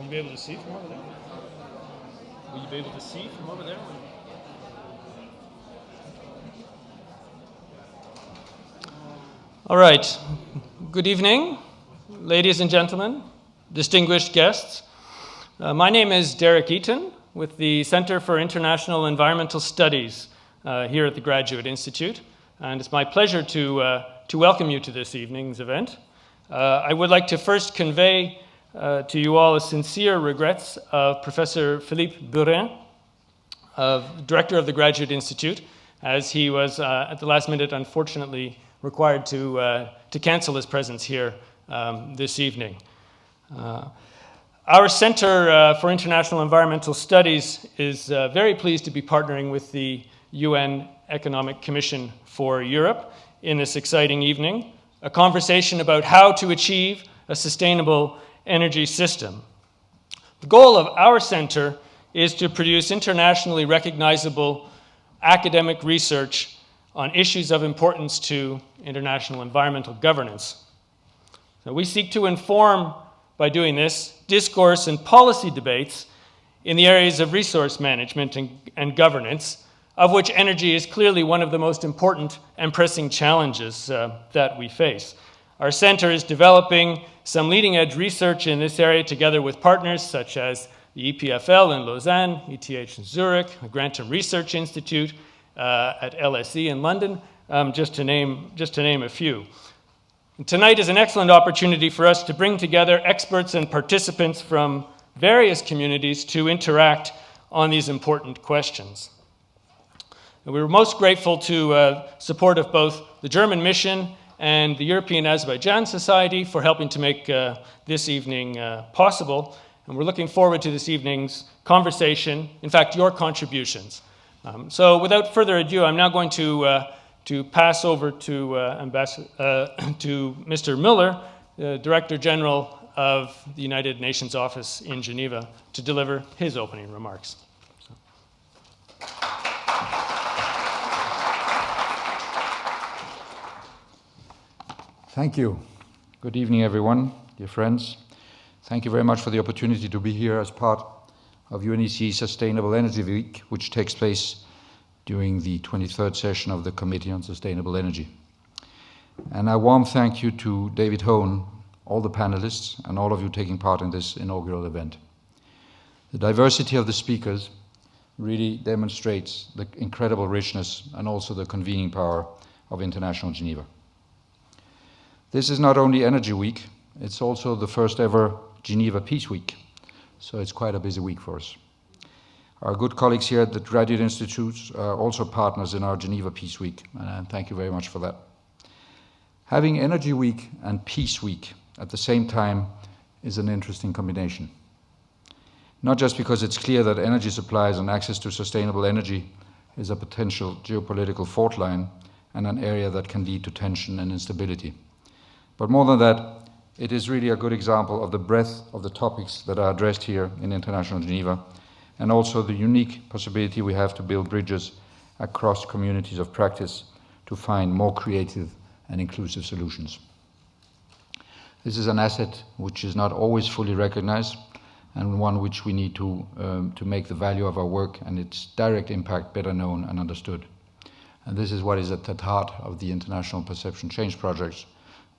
you be able to see from over there? Will you be able to see from over there? All right. Good evening, ladies and gentlemen, distinguished guests. My name is Derek Eaton with the Center for International Environmental Studies here at the Graduate Institute, and it's my pleasure to welcome you to this evening's event. I would like to first convey to you all a sincere regrets of Professor Philippe Burin, Director of the Graduate Institute, as he was at the last minute unfortunately required to cancel his presence here this evening. Our Center for International Environmental Studies is very pleased to be partnering with the UN Economic Commission for Europe in this exciting evening, a conversation about how to achieve a sustainable energy system. The goal of our center is to produce internationally recognizable academic research on issues of importance to international environmental governance. So we seek to inform, by doing this, discourse and policy debates in the areas of resource management and governance, of which energy is clearly one of the most important and pressing challenges that we face. Our center is developing some leading-edge research in this area together with partners such as the EPFL in Lausanne, ETH in Zurich, the Grantham Research Institute at LSE in London, just to name a few. And tonight is an excellent opportunity for us to bring together experts and participants from various communities to interact on these important questions. And we were most grateful to support of both the German Mission and the European Azerbaijan Society for helping to make this evening possible. And we're looking forward to this evening's conversation, in fact, your contributions. So without further ado, I'm now going to pass over to Mr. Møller, Director General of the United Nations Office in Geneva, to deliver his opening remarks. Thank you. Good evening, everyone, dear friends. Thank you very much for the opportunity to be here as part of UNECE Sustainable Energy Week, which takes place during the 23rd session of the Committee on Sustainable Energy. And a warm thank you to David Hone, all the panelists, and all of you taking part in this inaugural event. The diversity of the speakers really demonstrates the incredible richness and also the convening power of International Geneva. This is not only Energy Week, it's also the first ever Geneva Peace Week, so it's quite a busy week for us. Our good colleagues here at the Graduate Institute are also partners in our Geneva Peace Week, and thank you very much for that. Having Energy Week and Peace Week at the same time is an interesting combination. Not just because it's clear that energy supplies and access to sustainable energy is a potential geopolitical fault line and an area that can lead to tension and instability. But more than that, it is really a good example of the breadth of the topics that are addressed here in International Geneva, and also the unique possibility we have to build bridges across communities of practice to find more creative and inclusive solutions. This is an asset which is not always fully recognized, and one which we need to make the value of our work and its direct impact better known and understood. And this is what is at the heart of the International Perception Change projects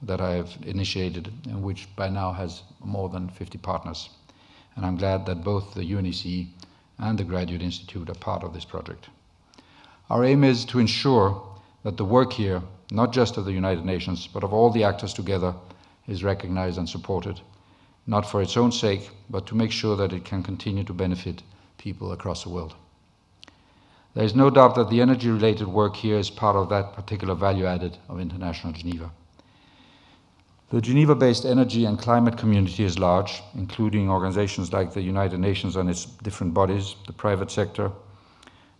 that I have initiated, and which by now has more than 50 partners. And I'm glad that both the UNECE and the Graduate Institute are part of this project. Our aim is to ensure that the work here, not just of the United Nations, but of all the actors together, is recognized and supported, not for its own sake, but to make sure that it can continue to benefit people across the world. There is no doubt that the energy-related work here is part of that particular value added of International Geneva. The Geneva-based energy and climate community is large, including organizations like the United Nations and its different bodies, the private sector,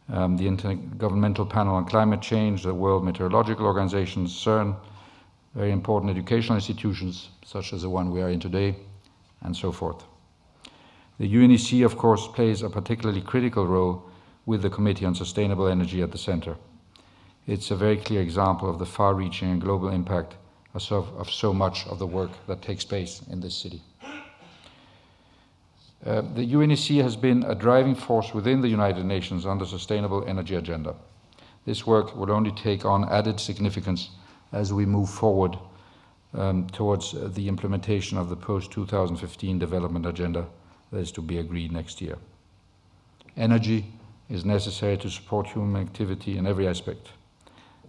the Intergovernmental Panel on Climate Change, the World Meteorological Organization, CERN, very important educational institutions such as the one we are in today, and so forth. The UNECE, of course, plays a particularly critical role with the Committee on Sustainable Energy at the center. It's a very clear example of the far-reaching and global impact of so much of the work that takes place in this city. The UNECE has been a driving force within the United Nations on the sustainable energy agenda. This work will only take on added significance as we move forward towards the implementation of the post-2015 development agenda that is to be agreed next year. Energy is necessary to support human activity in every aspect.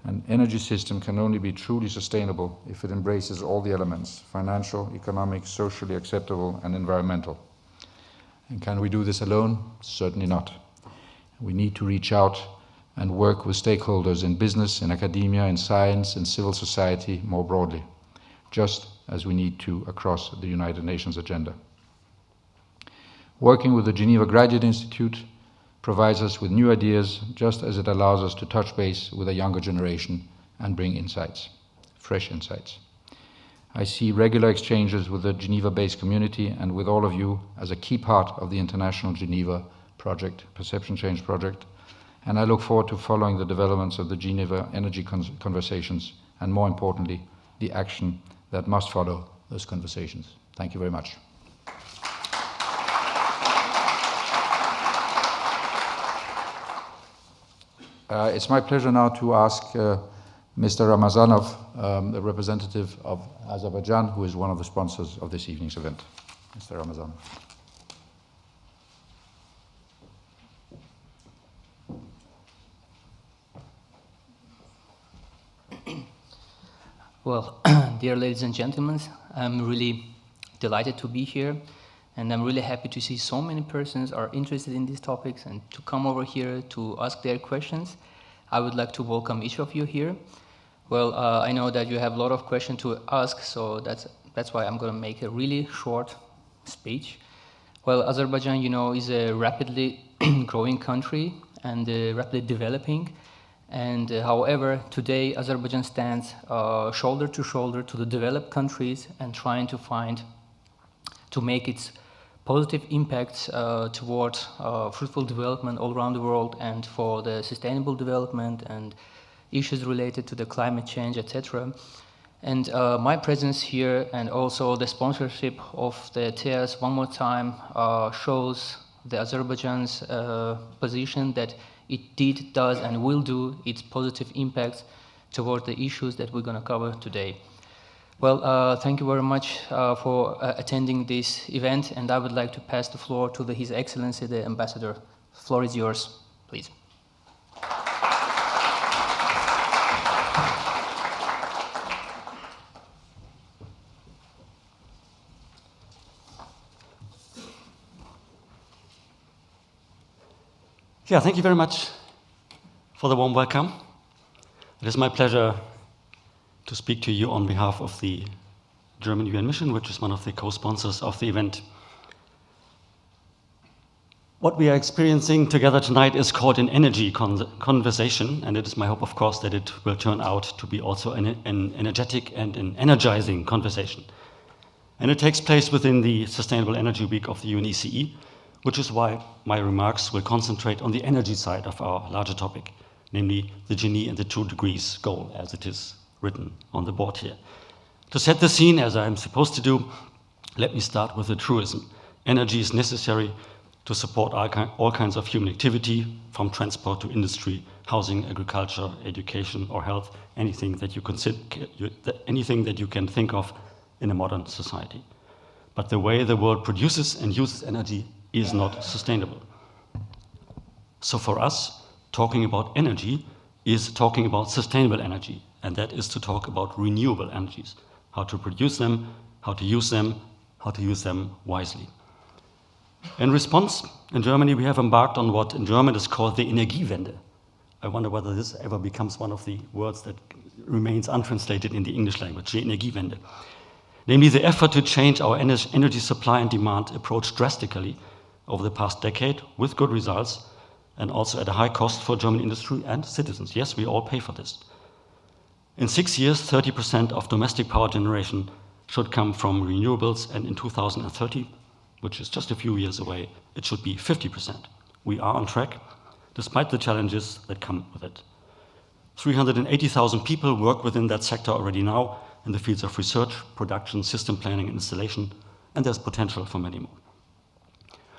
An energy system can only be truly sustainable if it embraces all the elements: financial, economic, socially acceptable, and environmental. And can we do this alone? Certainly not. We need to reach out and work with stakeholders in business, in academia, in science, in civil society more broadly, just as we need to across the United Nations agenda. Working with the Geneva Graduate Institute provides us with new ideas, just as it allows us to touch base with a younger generation and bring insights, fresh insights. I see regular exchanges with the Geneva-based community and with all of you as a key part of the International Geneva Project, Perception Change Project, and I look forward to following the developments of the Geneva Energy Conversations and, more importantly, the action that must follow those conversations. Thank you very much. It's my pleasure now to ask Mr. Ramazanov, the representative of Azerbaijan, who is one of the sponsors of this evening's event. Mr. Ramazanov. Well, dear ladies and gentlemen, I'm really delighted to be here, and I'm really happy to see so many persons are interested in these topics and to come over here to ask their questions. I would like to welcome each of you here. Well, I know that you have a lot of questions to ask, so that's why I'm going to make a really short speech. Well, Azerbaijan, you know, is a rapidly growing country and rapidly developing. And however, today Azerbaijan stands shoulder to shoulder to the developed countries and trying to make its positive impacts toward fruitful development all around the world and for the sustainable development and issues related to the climate change, etc. And my presence here and also the sponsorship of the CIES one more time shows the Azerbaijan's position that it does and will do its positive impacts toward the issues that we're going to cover today. Well, thank you very much for attending this event, and I would like to pass the floor to His Excellency, the Ambassador. The floor is yours, please. Yeah, thank you very much for the warm welcome. It is my pleasure to speak to you on behalf of the German UN mission, which is one of the co-sponsors of the event. What we are experiencing together tonight is called an energy conversation, and it is my hope, of course, that it will turn out to be also an energetic and an energizing conversation. And it takes place within the Sustainable Energy Week of the UNECE, which is why my remarks will concentrate on the energy side of our larger topic, namely the genie and the 2 degrees goal, as it is written on the board here. To set the scene, as I am supposed to do, let me start with a truism. Energy is necessary to support all kinds of human activity, from transport to industry, housing, agriculture, education, or health, anything that you can think of in a modern society. But the way the world produces and uses energy is not sustainable. So for us, talking about energy is talking about sustainable energy, and that is to talk about renewable energies, how to produce them, how to use them, how to use them wisely. In response, in Germany, we have embarked on what in German is called the Energiewende. I wonder whether this ever becomes one of the words that remains untranslated in the English language, the Energiewende. Namely, the effort to change our energy supply and demand approach drastically over the past decade with good results, and also at a high cost for German industry and citizens. Yes, we all pay for this. In 6 years, 30% of domestic power generation should come from renewables, and in 2030, which is just a few years away, it should be 50%. We are on track, despite the challenges that come with it. 380,000 people work within that sector already now in the fields of research, production, system planning, and installation, and there's potential for many more.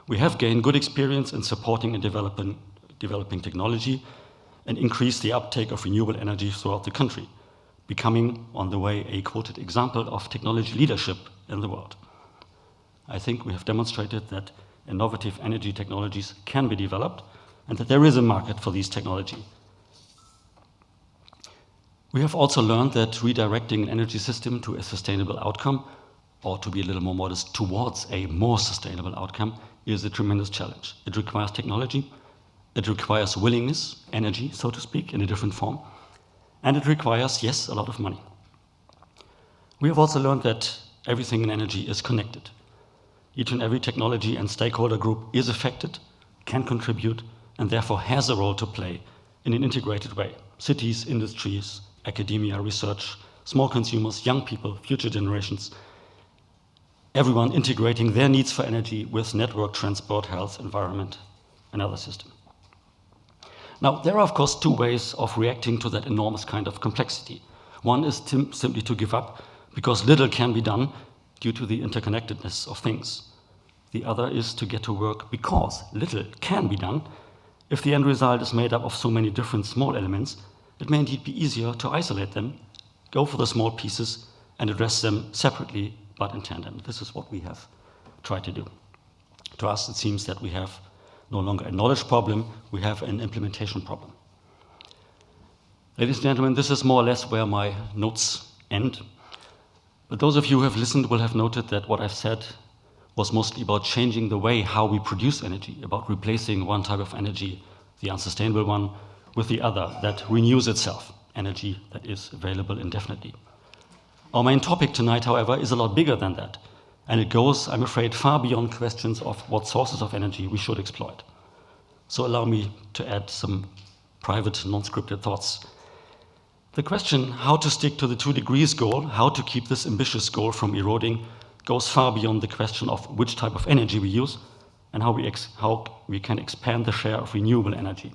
We have gained good experience in supporting and developing technology and increased the uptake of renewable energy throughout the country, becoming, on the way, a quoted example of technology leadership in the world. I think we have demonstrated that innovative energy technologies can be developed and that there is a market for these technologies. We have also learned that redirecting an energy system to a sustainable outcome, or to be a little more modest, towards a more sustainable outcome, is a tremendous challenge. It requires technology, it requires willingness, energy, so to speak, in a different form, and it requires, yes, a lot of money. We have also learned that everything in energy is connected. Each and every technology and stakeholder group is affected, can contribute, and therefore has a role to play in an integrated way. Cities, industries, academia, research, small consumers, young people, future generations, everyone integrating their needs for energy with network, transport, health, environment, and other systems. Now, there are, of course, two ways of reacting to that enormous kind of complexity. One is simply to give up because little can be done due to the interconnectedness of things. The other is to get to work because little can be done. If the end result is made up of so many different small elements, it may indeed be easier to isolate them, go for the small pieces, and address them separately but in tandem. This is what we have tried to do. To us, it seems that we have no longer a knowledge problem, we have an implementation problem. Ladies and gentlemen, this is more or less where my notes end. But those of you who have listened will have noted that what I've said was mostly about changing the way how we produce energy, about replacing one type of energy, the unsustainable one, with the other that renews itself, energy that is available indefinitely. Our main topic tonight, however, is a lot bigger than that, and it goes, I'm afraid, far beyond questions of what sources of energy we should exploit. So allow me to add some private, non-scripted thoughts. The question how to stick to the 2 degrees goal, how to keep this ambitious goal from eroding, goes far beyond the question of which type of energy we use and how we can expand the share of renewable energy.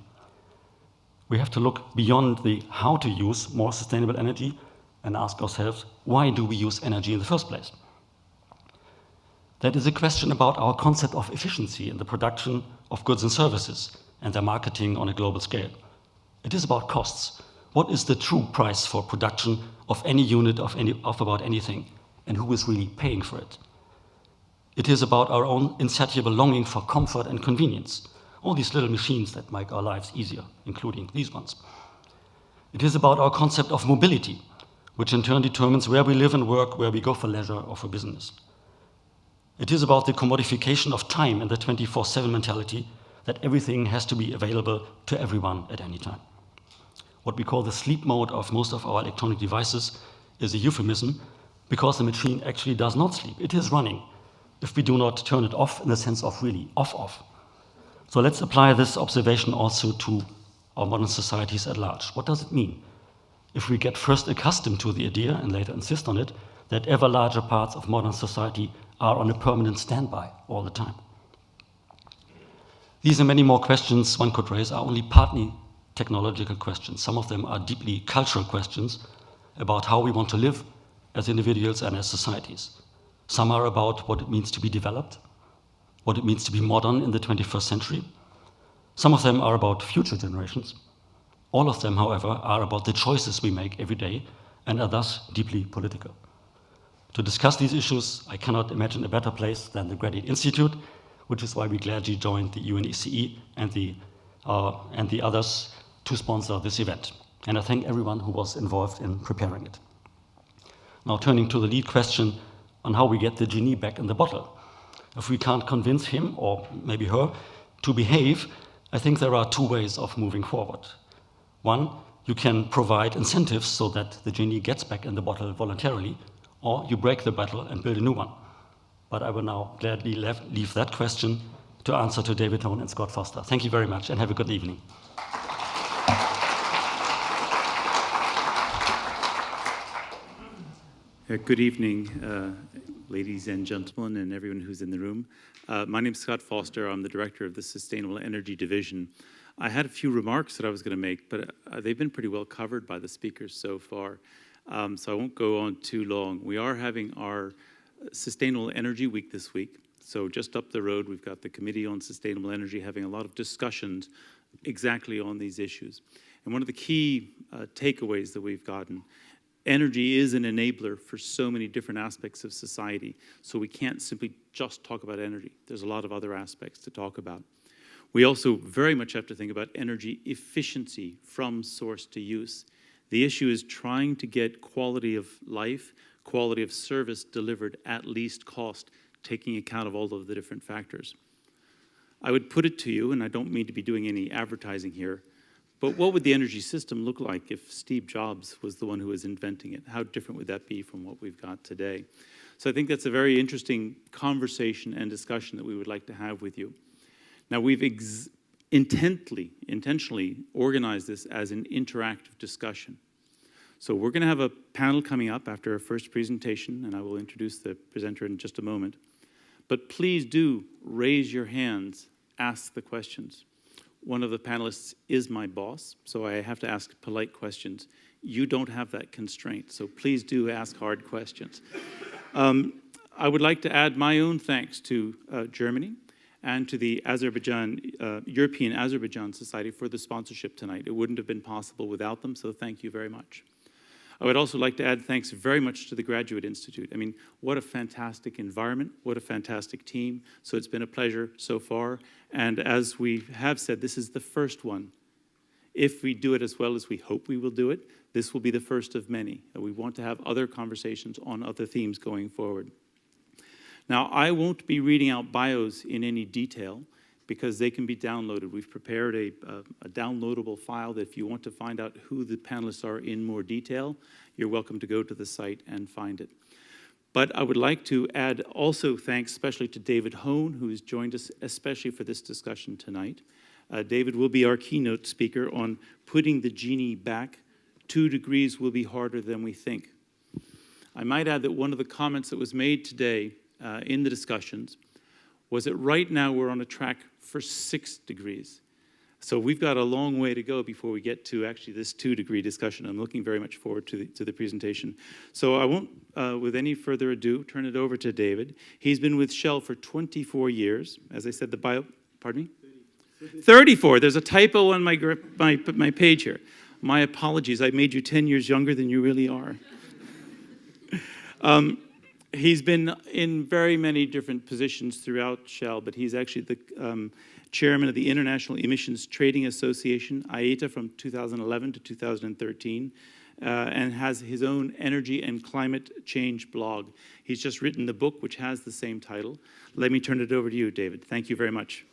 We have to look beyond the how to use more sustainable energy and ask ourselves, why do we use energy in the first place? That is a question about our concept of efficiency in the production of goods and services and their marketing on a global scale. It is about costs. What is the true price for production of any unit of about anything, and who is really paying for it? It is about our own insatiable longing for comfort and convenience, all these little machines that make our lives easier, including these ones. It is about our concept of mobility, which in turn determines where we live and work, where we go for leisure or for business. It is about the commodification of time and the 24/7 mentality that everything has to be available to everyone at any time. What we call the sleep mode of most of our electronic devices is a euphemism because the machine actually does not sleep. It is running if we do not turn it off in the sense of really off. So let's apply this observation also to our modern societies at large. What does it mean if we get first accustomed to the idea and later insist on it that ever larger parts of modern society are on a permanent standby all the time? These and many more questions one could raise are only partly technological questions. Some of them are deeply cultural questions about how we want to live as individuals and as societies. Some are about what it means to be developed, what it means to be modern in the 21st century. Some of them are about future generations. All of them, however, are about the choices we make every day and are thus deeply political. To discuss these issues, I cannot imagine a better place than the Graduate Institute, which is why we gladly joined the UNECE and the others to sponsor this event. And I thank everyone who was involved in preparing it. Now turning to the lead question on how we get the genie back in the bottle. If we can't convince him, or maybe her, to behave, I think there are 2 ways of moving forward. One, you can provide incentives so that the genie gets back in the bottle voluntarily, or you break the bottle and build a new one. But I will now gladly leave that question to answer to David Hone and Scott Foster. Thank you very much and have a good evening. Good evening, ladies and gentlemen, and everyone who's in the room. My name is Scott Foster. I'm the director of the Sustainable Energy Division. I had a few remarks that I was going to make, but they've been pretty well covered by the speakers so far, so I won't go on too long. We are having our Sustainable Energy Week this week, So just up the road, we've got the Committee on Sustainable Energy having a lot of discussions exactly on these issues. And one of the key takeaways that we've gotten, energy is an enabler for so many different aspects of society. So we can't simply just talk about energy. There's a lot of other aspects to talk about. We also very much have to think about energy efficiency from source to use. The issue is trying to get quality of life, quality of service delivered at least cost, taking account of all of the different factors. I would put it to you, and I don't mean to be doing any advertising here, but what would the energy system look like if Steve Jobs was the one who was inventing it? How different would that be from what we've got today? So I think that's a very interesting conversation and discussion that we would like to have with you. Now, we've intentionally organized this as an interactive discussion. So we're going to have a panel coming up after our first presentation, and I will introduce the presenter in just a moment. But please do raise your hands, ask the questions. One of the panelists is my boss, so I have to ask polite questions. You don't have that constraint, so please do ask hard questions. I would like to add my own thanks to Germany and to the European Azerbaijan Society for the sponsorship tonight. It wouldn't have been possible without them, so thank you very much. I would also like to add thanks very much to the Graduate Institute. I mean, what a fantastic environment, what a fantastic team. So it's been a pleasure so far. And as we have said, this is the first one. If we do it as well as we hope we will do it, this will be the first of many. We want to have other conversations on other themes going forward. Now, I won't be reading out bios in any detail because they can be downloaded. We've prepared a downloadable file that if you want to find out who the panelists are in more detail, you're welcome to go to the site and find it. But I would like to add also thanks especially to David Hone, who has joined us especially for this discussion tonight. David will be our keynote speaker on putting the genie back. 2 degrees will be harder than we think. I might add that one of the comments that was made today in the discussions was that right now we're on a track for 6 degrees. So we've got a long way to go before we get to actually this 2-degree discussion. I'm looking very much forward to the presentation. So I won't, with any further ado, turn it over to David. He's been with Shell for 24 years. As I said, pardon me? 34. There's a typo on my page here. My apologies. I made you 10 years younger than you really are. He's been in very many different positions throughout Shell, but he's actually the chairman of the International Emissions Trading Association, IETA, from 2011 to 2013, and has his own energy and climate change blog. He's just written the book, which has the same title. Let me turn it over to you, David. Thank you very much.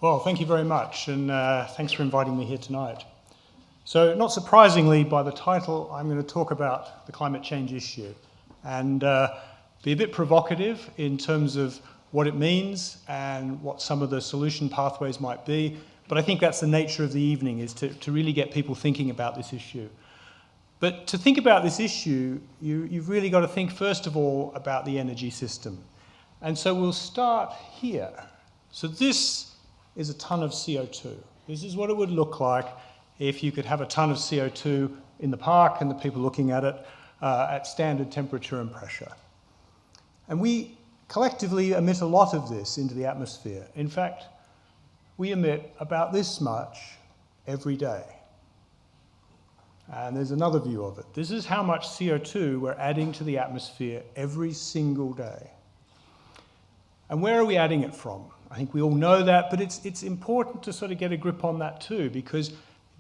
Well, thank you very much, and thanks for inviting me here tonight. So, not surprisingly, by the title, I'm going to talk about the climate change issue and be a bit provocative in terms of what it means and what some of the solution pathways might be. But I think that's the nature of the evening, is to really get people thinking about this issue. But to think about this issue, you've really got to think, first of all, about the energy system. And so we'll start here. So this is a ton of CO2. This is what it would look like if you could have a ton of CO2 in the park and the people looking at it at standard temperature and pressure. And we collectively emit a lot of this into the atmosphere. In fact, we emit about this much every day. And there's another view of it. This is how much CO2 we're adding to the atmosphere every single day. And where are we adding it from? I think we all know that, but it's important to sort of get a grip on that too, because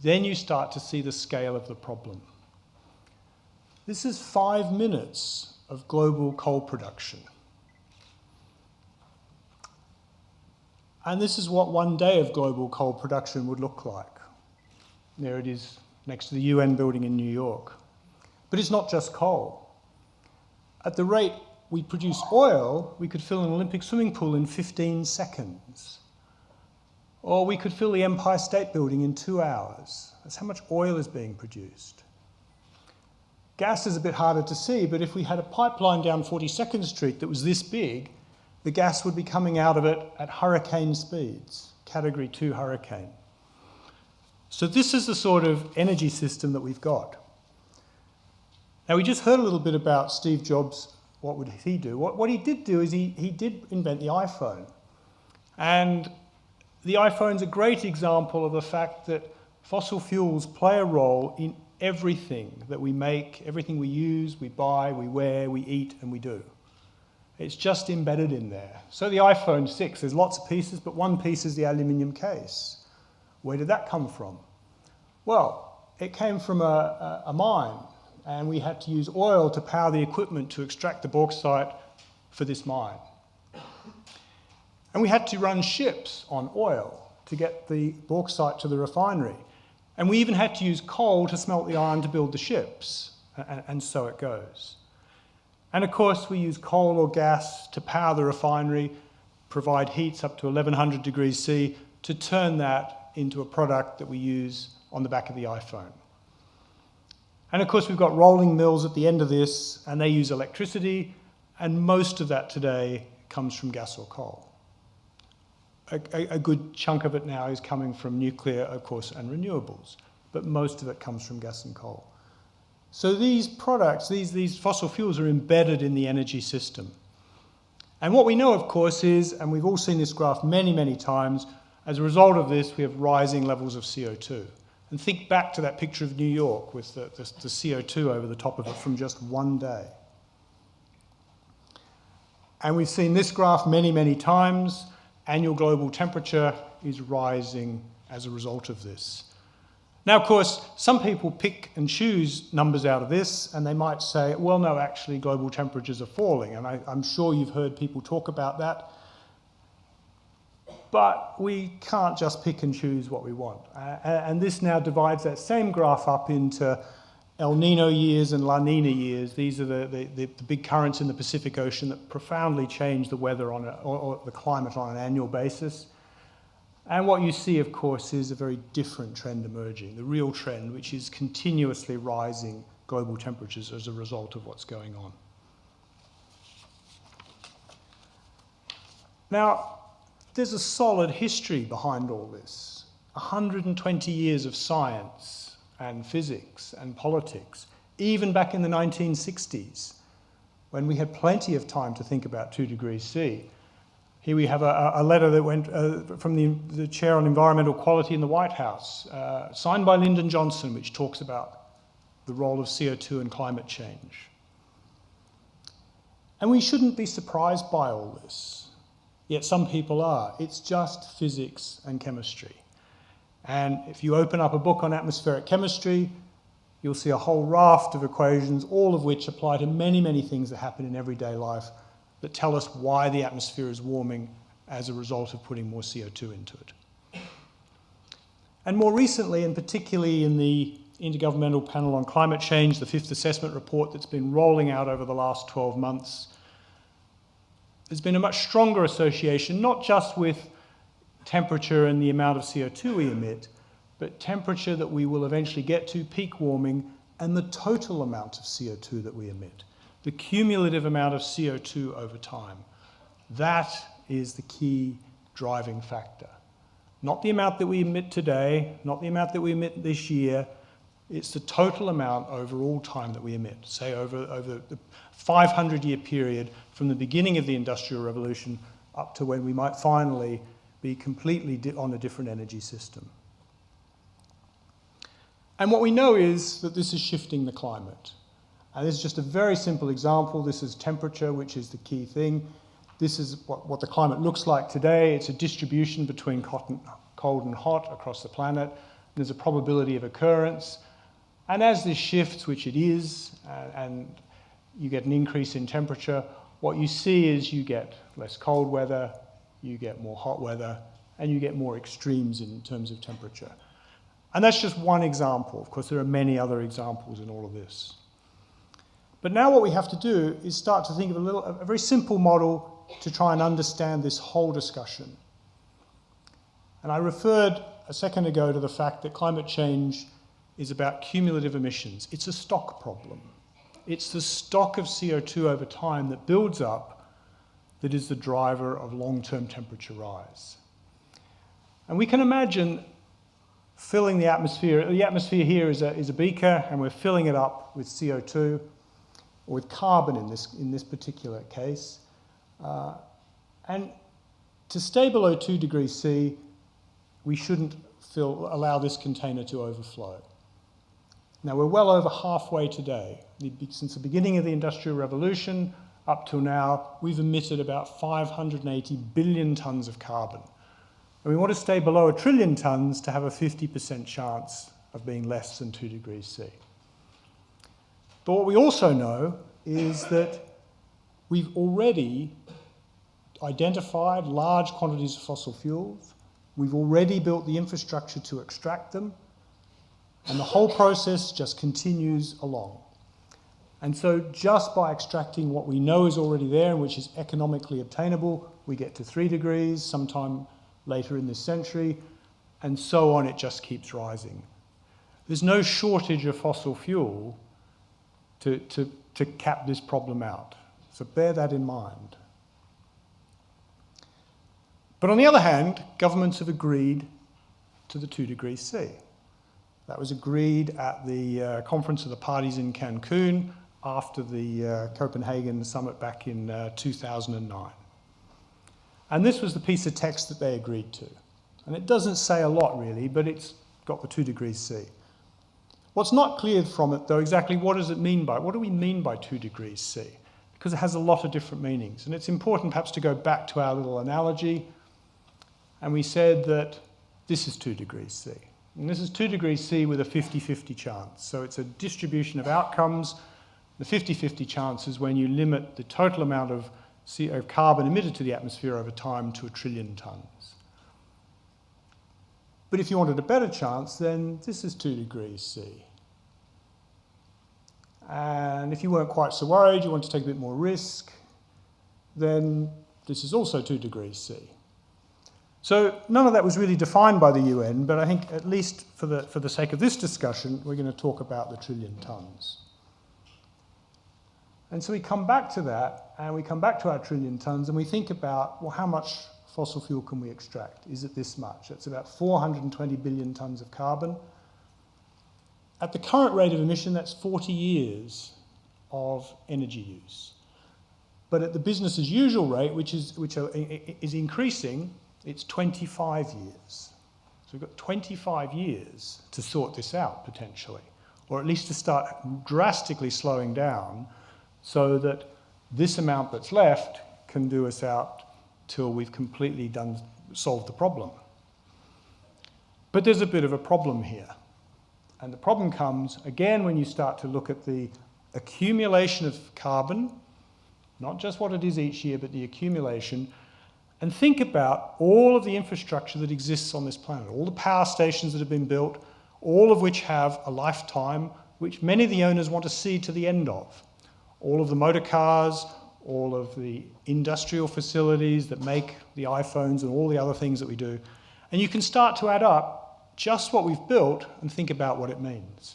then you start to see the scale of the problem. This is 5 minutes of global coal production. And this is what 1 day of global coal production would look like. There it is next to the UN building in New York. But it's not just coal. At the rate we produce oil, we could fill an Olympic swimming pool in 15 seconds. Or we could fill the Empire State Building in 2 hours. That's how much oil is being produced. Gas is a bit harder to see, but if we had a pipeline down 42nd Street that was this big, the gas would be coming out of it at hurricane speeds, Category 2 hurricane. So this is the sort of energy system that we've got. Now, we just heard a little bit about Steve Jobs. What would he do? What he did do is he did invent the iPhone. And the iPhone's a great example of the fact that fossil fuels play a role in everything that we make, everything we use, we buy, we wear, we eat, and we do. It's just embedded in there. So the iPhone 6, there's lots of pieces, but one piece is the aluminium case. Where did that come from? Well, it came from a mine, and we had to use oil to power the equipment to extract the bauxite for this mine. And we had to run ships on oil to get the bauxite to the refinery. And we even had to use coal to smelt the iron to build the ships, and so it goes. And of course, we use coal or gas to power the refinery, provide heats up to 1100 degrees C to turn that into a product that we use on the back of the iPhone. And of course, we've got rolling mills at the end of this, and they use electricity, and most of that today comes from gas or coal. A good chunk of it now is coming from nuclear, of course, and renewables, but most of it comes from gas and coal. So these products, these fossil fuels are embedded in the energy system. And what we know, of course, is, and we've all seen this graph many, many times, as a result of this, we have rising levels of CO2. And think back to that picture of New York with the CO2 over the top of it from just one day. And we've seen this graph many, many times. Annual global temperature is rising as a result of this. Now, of course, some people pick and choose numbers out of this, and they might say, well, no, actually, global temperatures are falling. And I'm sure you've heard people talk about that. But we can't just pick and choose what we want. And this now divides that same graph up into El Nino years and La Nina years. These are the big currents in the Pacific Ocean that profoundly change the weather or the climate on an annual basis. And what you see, of course, is a very different trend emerging, the real trend, which is continuously rising global temperatures as a result of what's going on. Now, there's a solid history behind all this. 120 years of science and physics and politics, even back in the 1960s, when we had plenty of time to think about 2 degrees C. Here we have a letter that went from the Chair on Environmental Quality in the White House, signed by Lyndon Johnson, which talks about the role of CO2 in climate change. And we shouldn't be surprised by all this. Yet some people are. It's just physics and chemistry. And if you open up a book on atmospheric chemistry, you'll see a whole raft of equations, all of which apply to many, many things that happen in everyday life that tell us why the atmosphere is warming as a result of putting more CO2 into it. And more recently, and particularly in the Intergovernmental Panel on Climate Change, the fifth assessment report that's been rolling out over the last 12 months, there's been a much stronger association, not just with temperature and the amount of CO2 we emit, but temperature that we will eventually get to, peak warming, and the total amount of CO2 that we emit, the cumulative amount of CO2 over time. That is the key driving factor. Not the amount that we emit today, not the amount that we emit this year, it's the total amount over all time that we emit, say over the 500-year period from the beginning of the Industrial Revolution up to when we might finally be completely on a different energy system. And what we know is that this is shifting the climate. And this is just a very simple example. This is temperature, which is the key thing. This is what the climate looks like today. It's a distribution between cold and hot across the planet. There's a probability of occurrence. And as this shifts, which it is, and you get an increase in temperature, what you see is you get less cold weather, you get more hot weather, and you get more extremes in terms of temperature. And that's just one example. Of course, there are many other examples in all of this. But now what we have to do is start to think of a very simple model to try and understand this whole discussion. And I referred a second ago to the fact that climate change is about cumulative emissions. It's a stock problem. It's the stock of CO2 over time that builds up that is the driver of long-term temperature rise. And we can imagine filling the atmosphere. The atmosphere here is a beaker, and we're filling it up with CO2, or with carbon in this particular case. And to stay below 2 degrees C, we shouldn't allow this container to overflow. Now, we're well over halfway today. Since the beginning of the Industrial Revolution up till now, we've emitted about 580 billion tons of carbon. And we want to stay below 1 trillion tons to have a 50% chance of being less than 2 degrees C. But what we also know is that we've already identified large quantities of fossil fuels. We've already built the infrastructure to extract them, and the whole process just continues along. And so just by extracting what we know is already there and which is economically obtainable, we get to 3 degrees sometime later in this century, and so on. It just keeps rising. There's no shortage of fossil fuel to cap this problem out. So bear that in mind. But on the other hand, governments have agreed to the 2 degrees C. That was agreed at the Conference of the Parties in Cancun after the Copenhagen summit back in 2009. And this was the piece of text that they agreed to. And it doesn't say a lot really, but it's got the 2 degrees C. What's not clear from it though, exactly what does it mean by, what do we mean by 2 degrees C? Because it has a lot of different meanings. And it's important perhaps to go back to our little analogy. And we said that this is 2 degrees C. And this is 2 degrees C with a 50-50 chance. So it's a distribution of outcomes. The 50-50 chance is when you limit the total amount of carbon emitted to the atmosphere over time to 1 trillion tons. But if you wanted a better chance, then this is 2 degrees C. And if you weren't quite so worried, you want to take a bit more risk, then this is also 2 degrees C. So none of that was really defined by the UN, but I think at least for the sake of this discussion, we're going to talk about the 1 trillion tons. And so we come back to that, and we come back to our 1 trillion tons, and we think about, well, how much fossil fuel can we extract? Is it this much? It's about 420 billion tons of carbon. At the current rate of emission, that's 40 years of energy use. But at the business as usual rate, which is increasing, it's 25 years. So we've got 25 years to sort this out, potentially, or at least to start drastically slowing down so that this amount that's left can do us out till we've completely solved the problem. But there's a bit of a problem here. And the problem comes, again, when you start to look at the accumulation of carbon, not just what it is each year, but the accumulation, and think about all of the infrastructure that exists on this planet, all the power stations that have been built, all of which have a lifetime, which many of the owners want to see to the end of. All of the motor cars, all of the industrial facilities that make the iPhones and all the other things that we do. And you can start to add up just what we've built and think about what it means.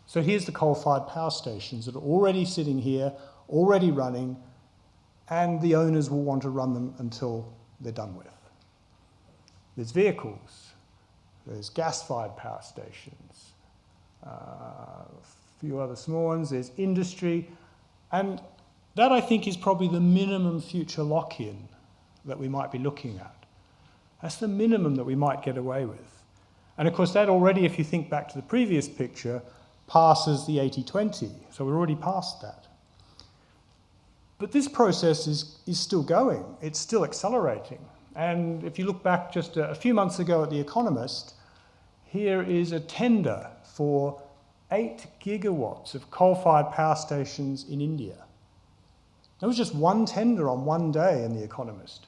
So here's the coal-fired power stations that are already sitting here, already running, and the owners will want to run them until they're done with. There's vehicles, there's gas-fired power stations, a few other small ones, there's industry, and that I think is probably the minimum future lock-in that we might be looking at. That's the minimum that we might get away with. And of course that already, if you think back to the previous picture, passes the 80-20, so we're already past that. But this process is still going. It's still accelerating. And if you look back just a few months ago at The Economist, here is a tender for 8 gigawatts of coal-fired power stations in India. There was just one tender on one day in The Economist.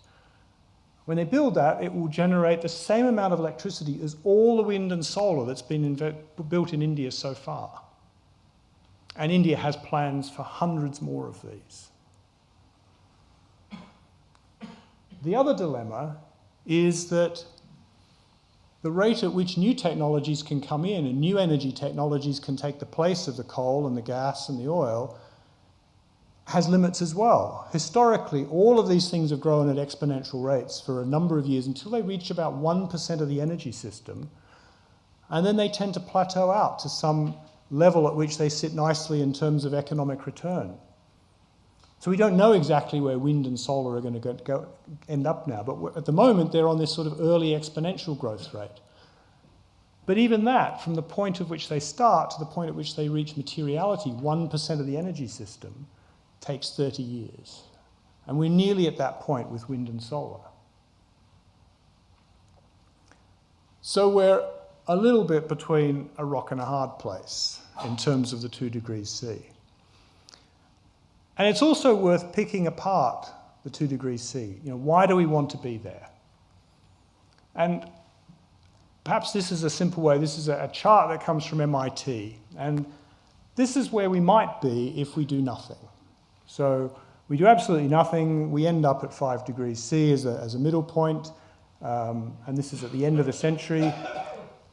When they build that, it will generate the same amount of electricity as all the wind and solar that's been built in India so far. And India has plans for hundreds more of these. The other dilemma is that the rate at which new technologies can come in and new energy technologies can take the place of the coal and the gas and the oil has limits as well. Historically, all of these things have grown at exponential rates for a number of years until they reach about 1% of the energy system. And then they tend to plateau out to some level at which they sit nicely in terms of economic return. So we don't know exactly where wind and solar are going to end up now, but at the moment they're on this sort of early exponential growth rate. But even that, from the point at which they start to the point at which they reach materiality, 1% of the energy system, takes 30 years. And we're nearly at that point with wind and solar. So we're a little bit between a rock and a hard place in terms of the 2 degrees C. And it's also worth picking apart the 2 degrees C. Why do we want to be there? And perhaps this is a simple way. This is a chart that comes from MIT. And this is where we might be if we do nothing. So we do absolutely nothing. We end up at 5 degrees C as a middle point. And this is at the end of the century.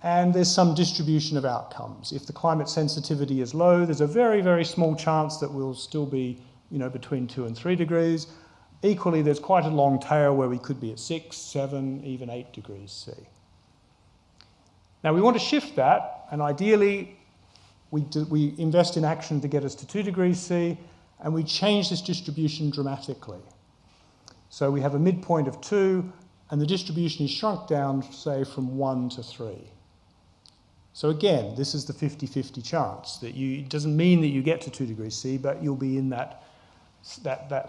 And there's some distribution of outcomes. If the climate sensitivity is low, there's a very, very small chance that we'll still be between 2 and 3 degrees. Equally, there's quite a long tail where we could be at 6, 7, even 8 degrees C. Now, we want to shift that, and ideally, we invest in action to get us to 2 degrees C, and we change this distribution dramatically. So we have a midpoint of 2, and the distribution is shrunk down, say, from 1 to 3. So again, this is the 50-50 chance. It doesn't mean that you get to 2 degrees C, but you'll be in that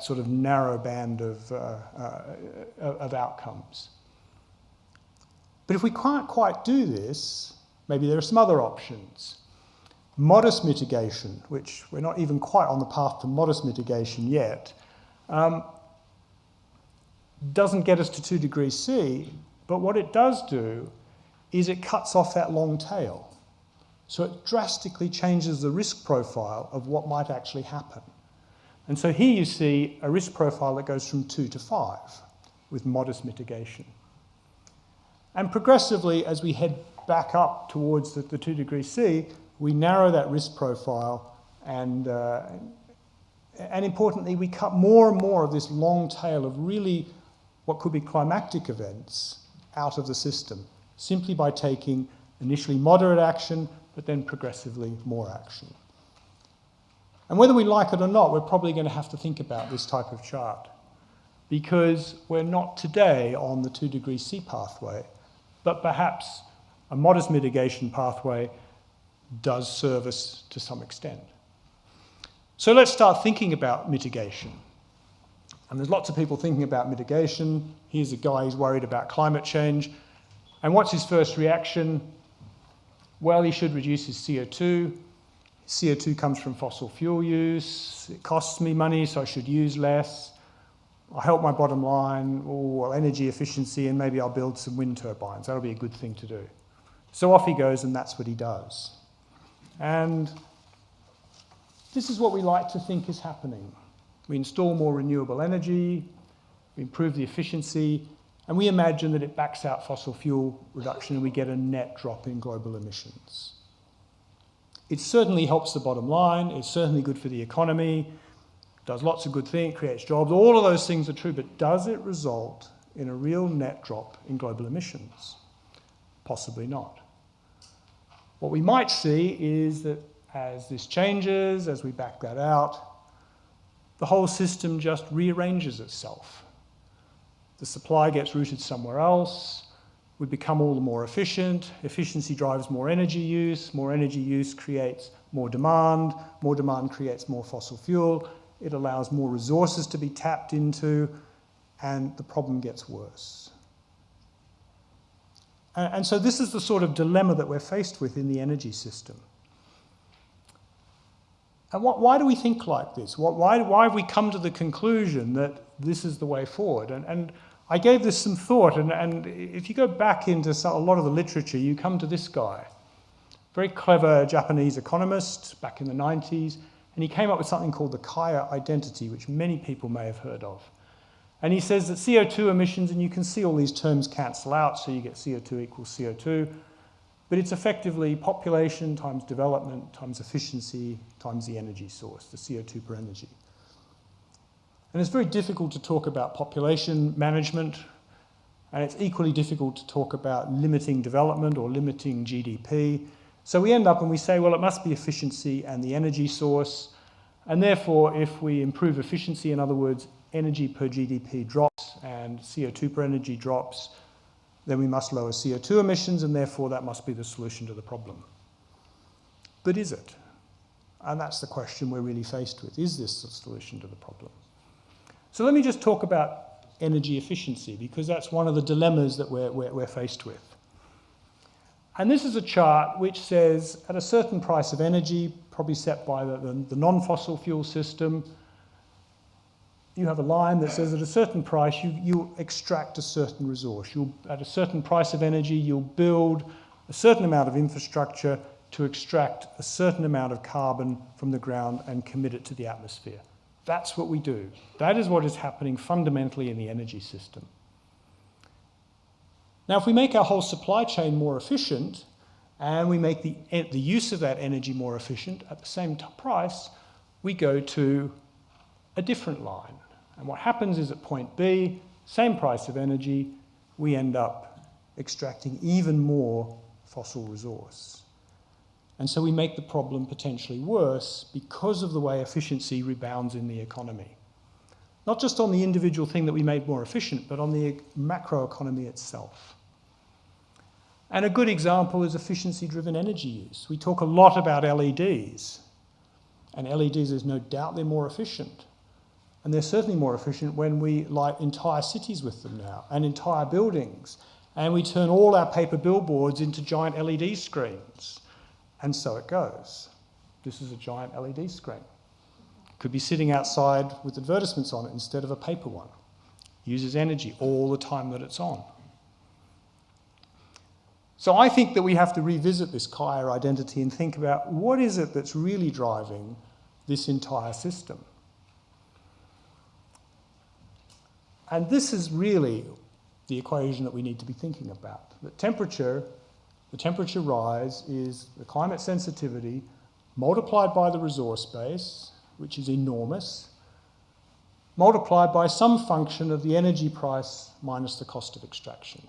sort of narrow band of outcomes. But if we can't quite do this, maybe there are some other options. Modest mitigation, which we're not even quite on the path to modest mitigation yet, doesn't get us to 2 degrees C, but what it does do is it cuts off that long tail. So it drastically changes the risk profile of what might actually happen. And so here you see a risk profile that goes from 2 to 5 with modest mitigation. And progressively, as we head back up towards the 2 degrees C, we narrow that risk profile and importantly, we cut more and more of this long tail of really what could be climactic events out of the system, simply by taking initially moderate action, but then progressively more action. And whether we like it or not, we're probably going to have to think about this type of chart, because we're not today on the 2 degrees C pathway, but perhaps a modest mitigation pathway does serve us to some extent. So let's start thinking about mitigation. And there's lots of people thinking about mitigation. Here's a guy who's worried about climate change. And what's his first reaction? Well, he should reduce his CO2. CO2 comes from fossil fuel use. It costs me money, so I should use less. I'll help my bottom line, or energy efficiency, and maybe I'll build some wind turbines. That'll be a good thing to do. So off he goes, and that's what he does. And this is what we like to think is happening. We install more renewable energy, we improve the efficiency, and we imagine that it backs out fossil fuel reduction and we get a net drop in global emissions. It certainly helps the bottom line, it's certainly good for the economy, does lots of good things, creates jobs, all of those things are true, but does it result in a real net drop in global emissions? Possibly not. What we might see is that as this changes, as we back that out, the whole system just rearranges itself. The supply gets routed somewhere else, we become all the more efficient, efficiency drives more energy use creates more demand creates more fossil fuel, it allows more resources to be tapped into, and the problem gets worse. And so this is the sort of dilemma that we're faced with in the energy system. And why do we think like this? Why have we come to the conclusion that this is the way forward? And I gave this some thought, and if you go back into a lot of the literature, you come to this guy, very clever Japanese economist back in the 90s, and he came up with something called the Kaya identity, which many people may have heard of. And he says that CO2 emissions, and you can see all these terms cancel out, so you get CO2 equals CO2, but it's effectively population times development times efficiency times the energy source, the CO2 per energy. And it's very difficult to talk about population management And it's equally difficult to talk about limiting development or limiting GDP. So we end up and we say, well, it must be efficiency and the energy source. And therefore, if we improve efficiency, in other words, energy per GDP drops and CO2 per energy drops, then we must lower CO2 emissions, and therefore that must be the solution to the problem. But is it? And that's the question we're really faced with. Is this the solution to the problem? So let me just talk about energy efficiency, because that's one of the dilemmas that we're faced with. And this is a chart which says at a certain price of energy, probably set by the non-fossil fuel system, you have a line that says at a certain price you extract a certain resource. At a certain price of energy, you'll build a certain amount of infrastructure to extract a certain amount of carbon from the ground and commit it to the atmosphere. That's what we do. That is what is happening fundamentally in the energy system. Now, if we make our whole supply chain more efficient and we make the use of that energy more efficient at the same price, we go to a different line. And what happens is at point B, same price of energy, we end up extracting even more fossil resource. And so we make the problem potentially worse because of the way efficiency rebounds in the economy. Not just on the individual thing that we made more efficient, but on the macroeconomy itself. And a good example is efficiency-driven energy use. We talk a lot about LEDs. And LEDs, there's no doubt they're more efficient. And they're certainly more efficient when we light entire cities with them now, and entire buildings. And we turn all our paper billboards into giant LED screens. And so it goes. This is a giant LED screen. Could be sitting outside with advertisements on it instead of a paper one. Uses energy all the time that it's on. So I think that we have to revisit this CIES identity and think about what is it that's really driving this entire system. And this is really the equation that we need to be thinking about. The temperature rise is the climate sensitivity multiplied by the resource base, which is enormous, multiplied by some function of the energy price minus the cost of extraction.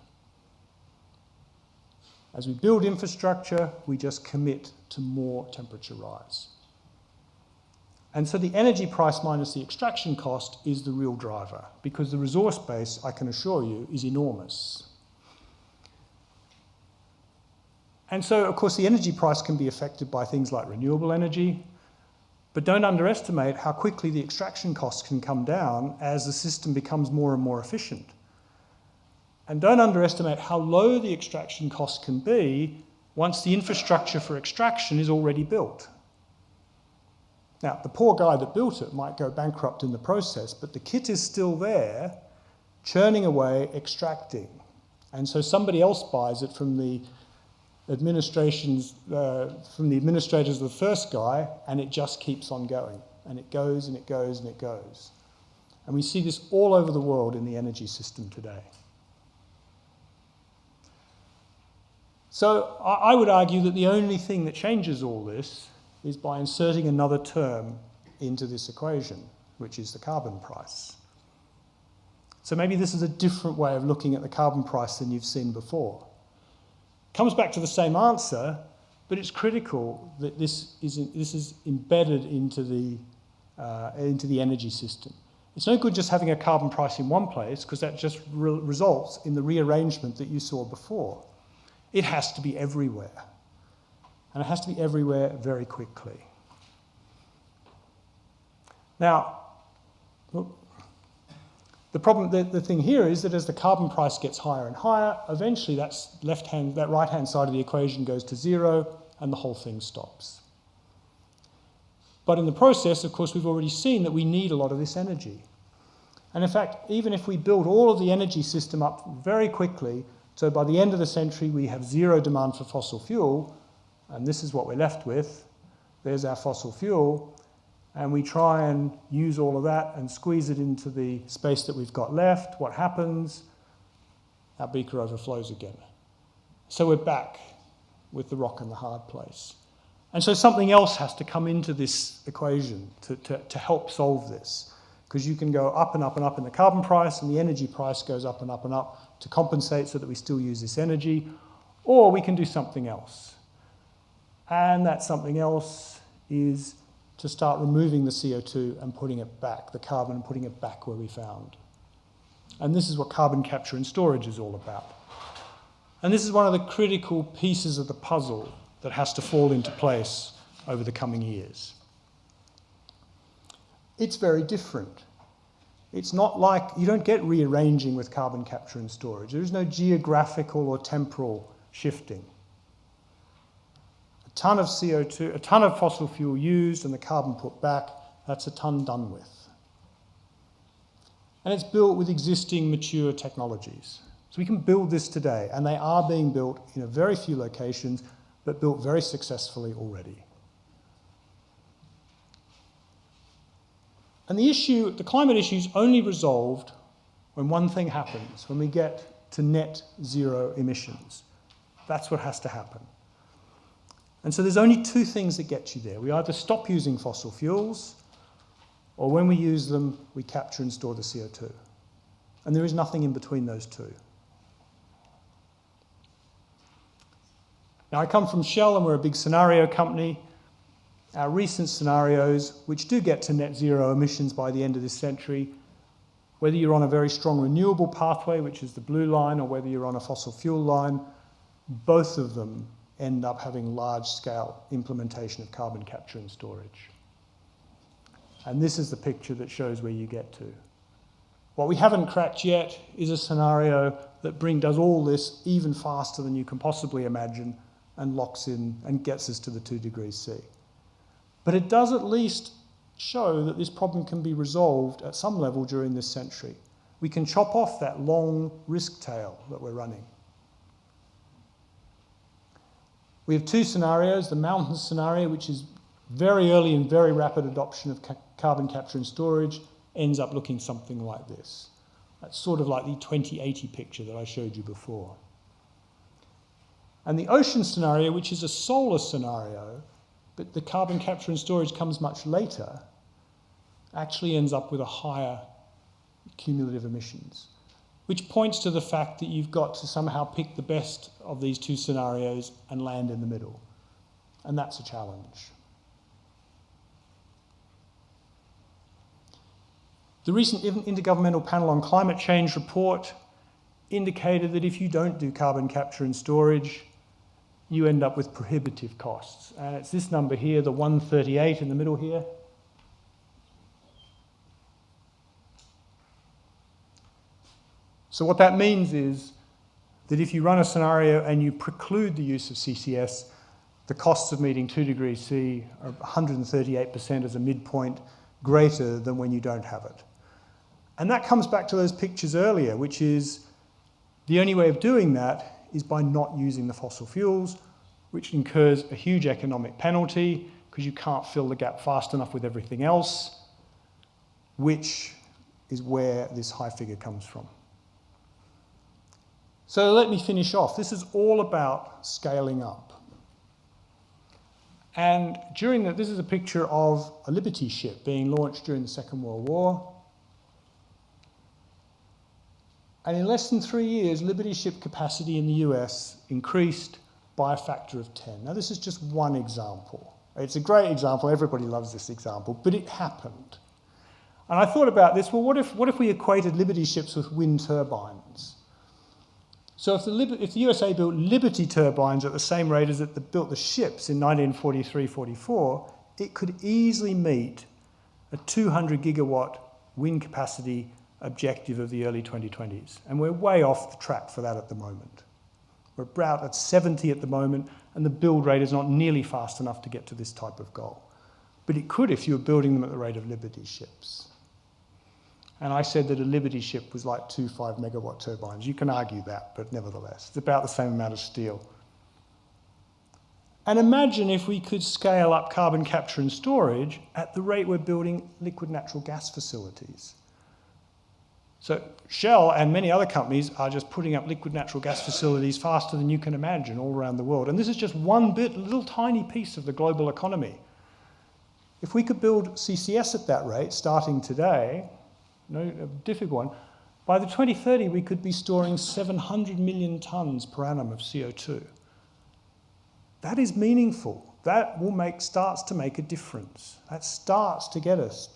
As we build infrastructure, we just commit to more temperature rise. And so the energy price minus the extraction cost is the real driver, because the resource base, I can assure you, is enormous. And so, of course, the energy price can be affected by things like renewable energy, but don't underestimate how quickly the extraction costs can come down as the system becomes more and more efficient. And don't underestimate how low the extraction costs can be once the infrastructure for extraction is already built. Now, the poor guy that built it might go bankrupt in the process, but the kit is still there, churning away, extracting. And so somebody else buys it from the administrators of the first guy, and it just keeps on going. And it goes and it goes and it goes. And we see this all over the world in the energy system today. So I would argue that the only thing that changes all this is by inserting another term into this equation, which is the carbon price. So maybe this is a different way of looking at the carbon price than you've seen before. Comes back to the same answer, but it's critical that this is embedded into the energy system. It's no good just having a carbon price in one place, because that just results in the rearrangement that you saw before. It has to be everywhere. And it has to be everywhere very quickly. Now, the thing here is that as the carbon price gets higher and higher, eventually that right-hand side of the equation goes to zero and the whole thing stops. But in the process, of course, we've already seen that we need a lot of this energy. And in fact, even if we build all of the energy system up very quickly, so by the end of the century we have zero demand for fossil fuel, and this is what we're left with, there's our fossil fuel, and we try and use all of that and squeeze it into the space that we've got left. What happens? Our beaker overflows again. So we're back with the rock in the hard place. And so something else has to come into this equation to help solve this. because you can go up and up and up in the carbon price, and the energy price goes up and up and up to compensate so that we still use this energy, or we can do something else. And that something else is to start removing the CO2 and putting it back, the carbon, and putting it back where we found. And this is what carbon capture and storage is all about. And this is one of the critical pieces of the puzzle that has to fall into place over the coming years. It's very different. It's not like, you don't get rearranging with carbon capture and storage. There is no geographical or temporal shifting. A ton of CO2, a ton of fossil fuel used and the carbon put back, that's a ton done with. And it's built with existing mature technologies. So we can build this today, and they are being built in a very few locations, but built very successfully already. And the climate issue is only resolved when one thing happens, when we get to net zero emissions. That's what has to happen. And so there's only two things that get you there. We either stop using fossil fuels, or when we use them, we capture and store the CO2. And there is nothing in between those two. Now, I come from Shell, and we're a big scenario company. Our recent scenarios, which do get to net zero emissions by the end of this century, whether you're on a very strong renewable pathway, which is the blue line, or whether you're on a fossil fuel line, both of them end up having large-scale implementation of carbon capture and storage. And this is the picture that shows where you get to. What we haven't cracked yet is a scenario that does all this even faster than you can possibly imagine and locks in and gets us to the 2 degrees C. But it does at least show that this problem can be resolved at some level during this century. We can chop off that long risk tail that we're running. We have two scenarios. The mountains scenario, which is very early and very rapid adoption of carbon capture and storage, ends up looking something like this. That's sort of like the 2080 picture that I showed you before. And the ocean scenario, which is a solar scenario, but the carbon capture and storage comes much later, actually ends up with a higher cumulative emissions, which points to the fact that you've got to somehow pick the best of these two scenarios and land in the middle. And that's a challenge. The recent Intergovernmental Panel on Climate Change report indicated that if you don't do carbon capture and storage, you end up with prohibitive costs. And it's this number here, the 138 in the middle here. So what that means is that if you run a scenario and you preclude the use of CCS, the costs of meeting 2 degrees C are 138% as a midpoint greater than when you don't have it. And that comes back to those pictures earlier, which is the only way of doing that is by not using the fossil fuels, which incurs a huge economic penalty because you can't fill the gap fast enough with everything else, which is where this high figure comes from. So let me finish off. This is all about scaling up. And this is a picture of a Liberty ship being launched during the Second World War. And in less than 3 years, Liberty ship capacity in the US increased by a factor of 10. Now, this is just one example. It's a great example. Everybody loves this example, but it happened. And I thought about this. Well, what if we equated Liberty ships with wind turbines? So if the USA built Liberty turbines at the same rate as it built the ships in 1943-44, it could easily meet a 200 gigawatt wind capacity objective of the early 2020s. And we're way off the track for that at the moment. We're about at 70 at the moment, and the build rate is not nearly fast enough to get to this type of goal. But it could if you were building them at the rate of Liberty ships. And I said that a Liberty ship was like 2 5-megawatt turbines. You can argue that, but nevertheless, it's about the same amount of steel. And imagine if we could scale up carbon capture and storage at the rate we're building liquid natural gas facilities. So Shell and many other companies are just putting up liquid natural gas facilities faster than you can imagine all around the world. And this is just one bit, a little tiny piece of the global economy. If we could build CCS at that rate, starting today, a difficult one. By the 2030, we could be storing 700 million tons per annum of CO2. That is meaningful. That starts to make a difference. That starts to get us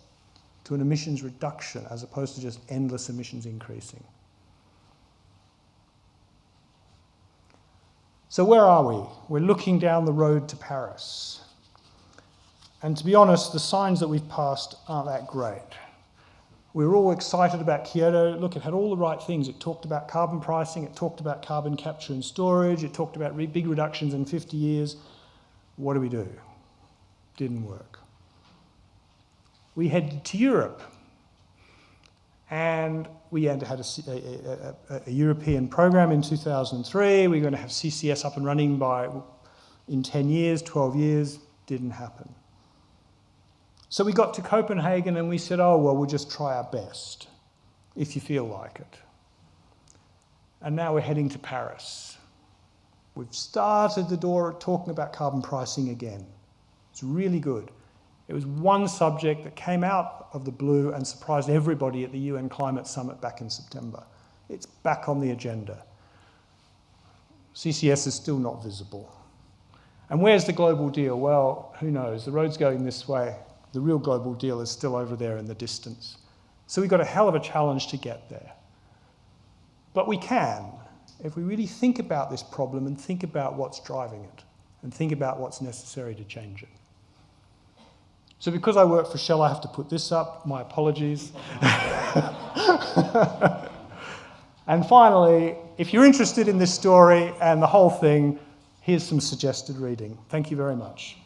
to an emissions reduction as opposed to just endless emissions increasing. So where are we? We're looking down the road to Paris. And to be honest, the signs that we've passed aren't that great. We were all excited about Kyoto. Look, it had all the right things. It talked about carbon pricing, it talked about carbon capture and storage, it talked about big reductions in 50 years. What do? Didn't work. We headed to Europe. And we had a European program in 2003. We were going to have CCS up and running in 10 years, 12 years. Didn't happen. So we got to Copenhagen and we said, oh, well, we'll just try our best, if you feel like it. And now we're heading to Paris. We've started the door talking about carbon pricing again. It's really good. It was one subject that came out of the blue and surprised everybody at the UN Climate Summit back in September. It's back on the agenda. CCS is still not visible. And where's the global deal? Well, who knows? The road's going this way. The real global deal is still over there in the distance. So we've got a hell of a challenge to get there. But we can, if we really think about this problem and think about what's driving it and think about what's necessary to change it. So because I work for Shell, I have to put this up. My apologies. And finally, if you're interested in this story and the whole thing, here's some suggested reading. Thank you very much.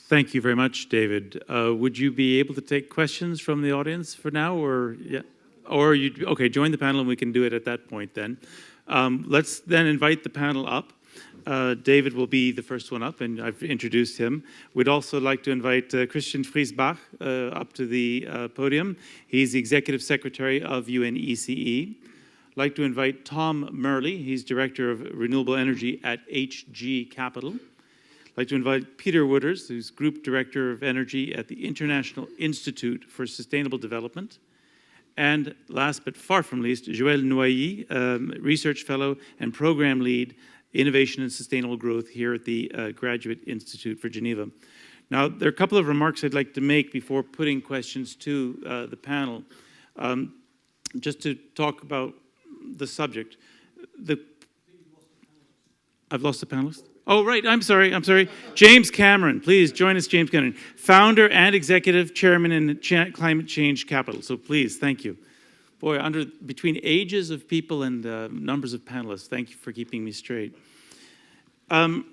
Thank you very much, David. Would you be able to take questions from the audience for now, or yeah, or okay? Join the panel, and we can do it at that point. Then, let's then invite the panel up. David will be the first one up, and I've introduced him. We'd also like to invite Christian Friis Bach up to the podium. He's the Executive Secretary of UNECE. I'd like to invite Tom Murley. He's Director of Renewable Energy at HgCapital. I'd like to invite Peter Wooders, who's Group Director of Energy at the International Institute for Sustainable Development. And last but far from least, Joël Noyer, Research Fellow and Program Lead, Innovation and Sustainable Growth here at the Graduate Institute for Geneva. Now, there are a couple of remarks I'd like to make before putting questions to the panel. Just to talk about the subject. I've lost the panelist? Oh, right, I'm sorry. James Cameron, please join us, James Cameron. Founder and Executive Chairman in Climate Change Capital. So please, thank you. Boy, between ages of people and numbers of panelists, thank you for keeping me straight. The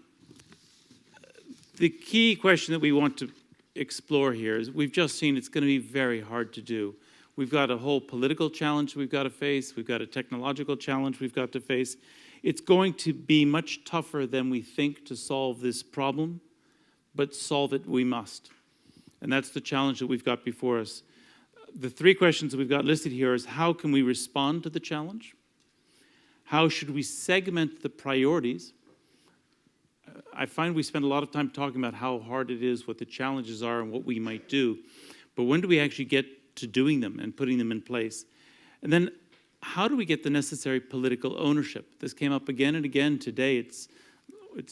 key question that we want to explore here is we've just seen it's going to be very hard to do. We've got a whole political challenge we've got to face. We've got a technological challenge we've got to face. It's going to be much tougher than we think to solve this problem, but solve it we must. And that's the challenge that we've got before us. The three questions that we've got listed here is how can we respond to the challenge? How should we segment the priorities? I find we spend a lot of time talking about how hard it is, what the challenges are, and what we might do. But when do we actually get to doing them and putting them in place? And then how do we get the necessary political ownership? This came up again and again today. It's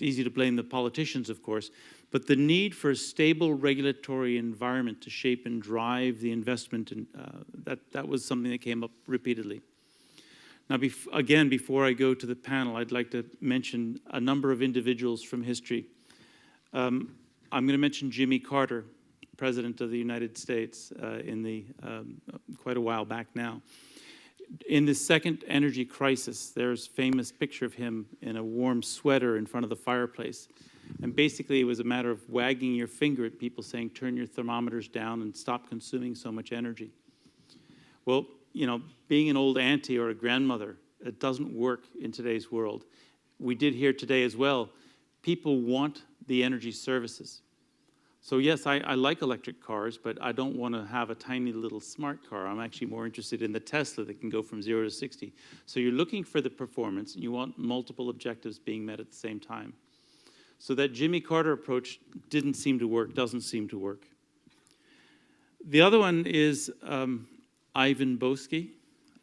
easy to blame the politicians, of course, but the need for a stable regulatory environment to shape and drive the investment, and that was something that came up repeatedly. Now, again, before I go to the panel, I'd like to mention a number of individuals from history. I'm going to mention Jimmy Carter, President of the United States, quite a while back now. In the second energy crisis, there's a famous picture of him in a warm sweater in front of the fireplace. And basically, it was a matter of wagging your finger at people saying, turn your thermometers down and stop consuming so much energy. Well, you know, being an old auntie or a grandmother, it doesn't work in today's world. We did hear today as well, people want the energy services. So yes, I like electric cars, but I don't want to have a tiny little smart car. I'm actually more interested in the Tesla that can go from 0 to 60. So you're looking for the performance, and you want multiple objectives being met at the same time. So that Jimmy Carter approach didn't seem to work, doesn't seem to work. The other one is Ivan Boesky,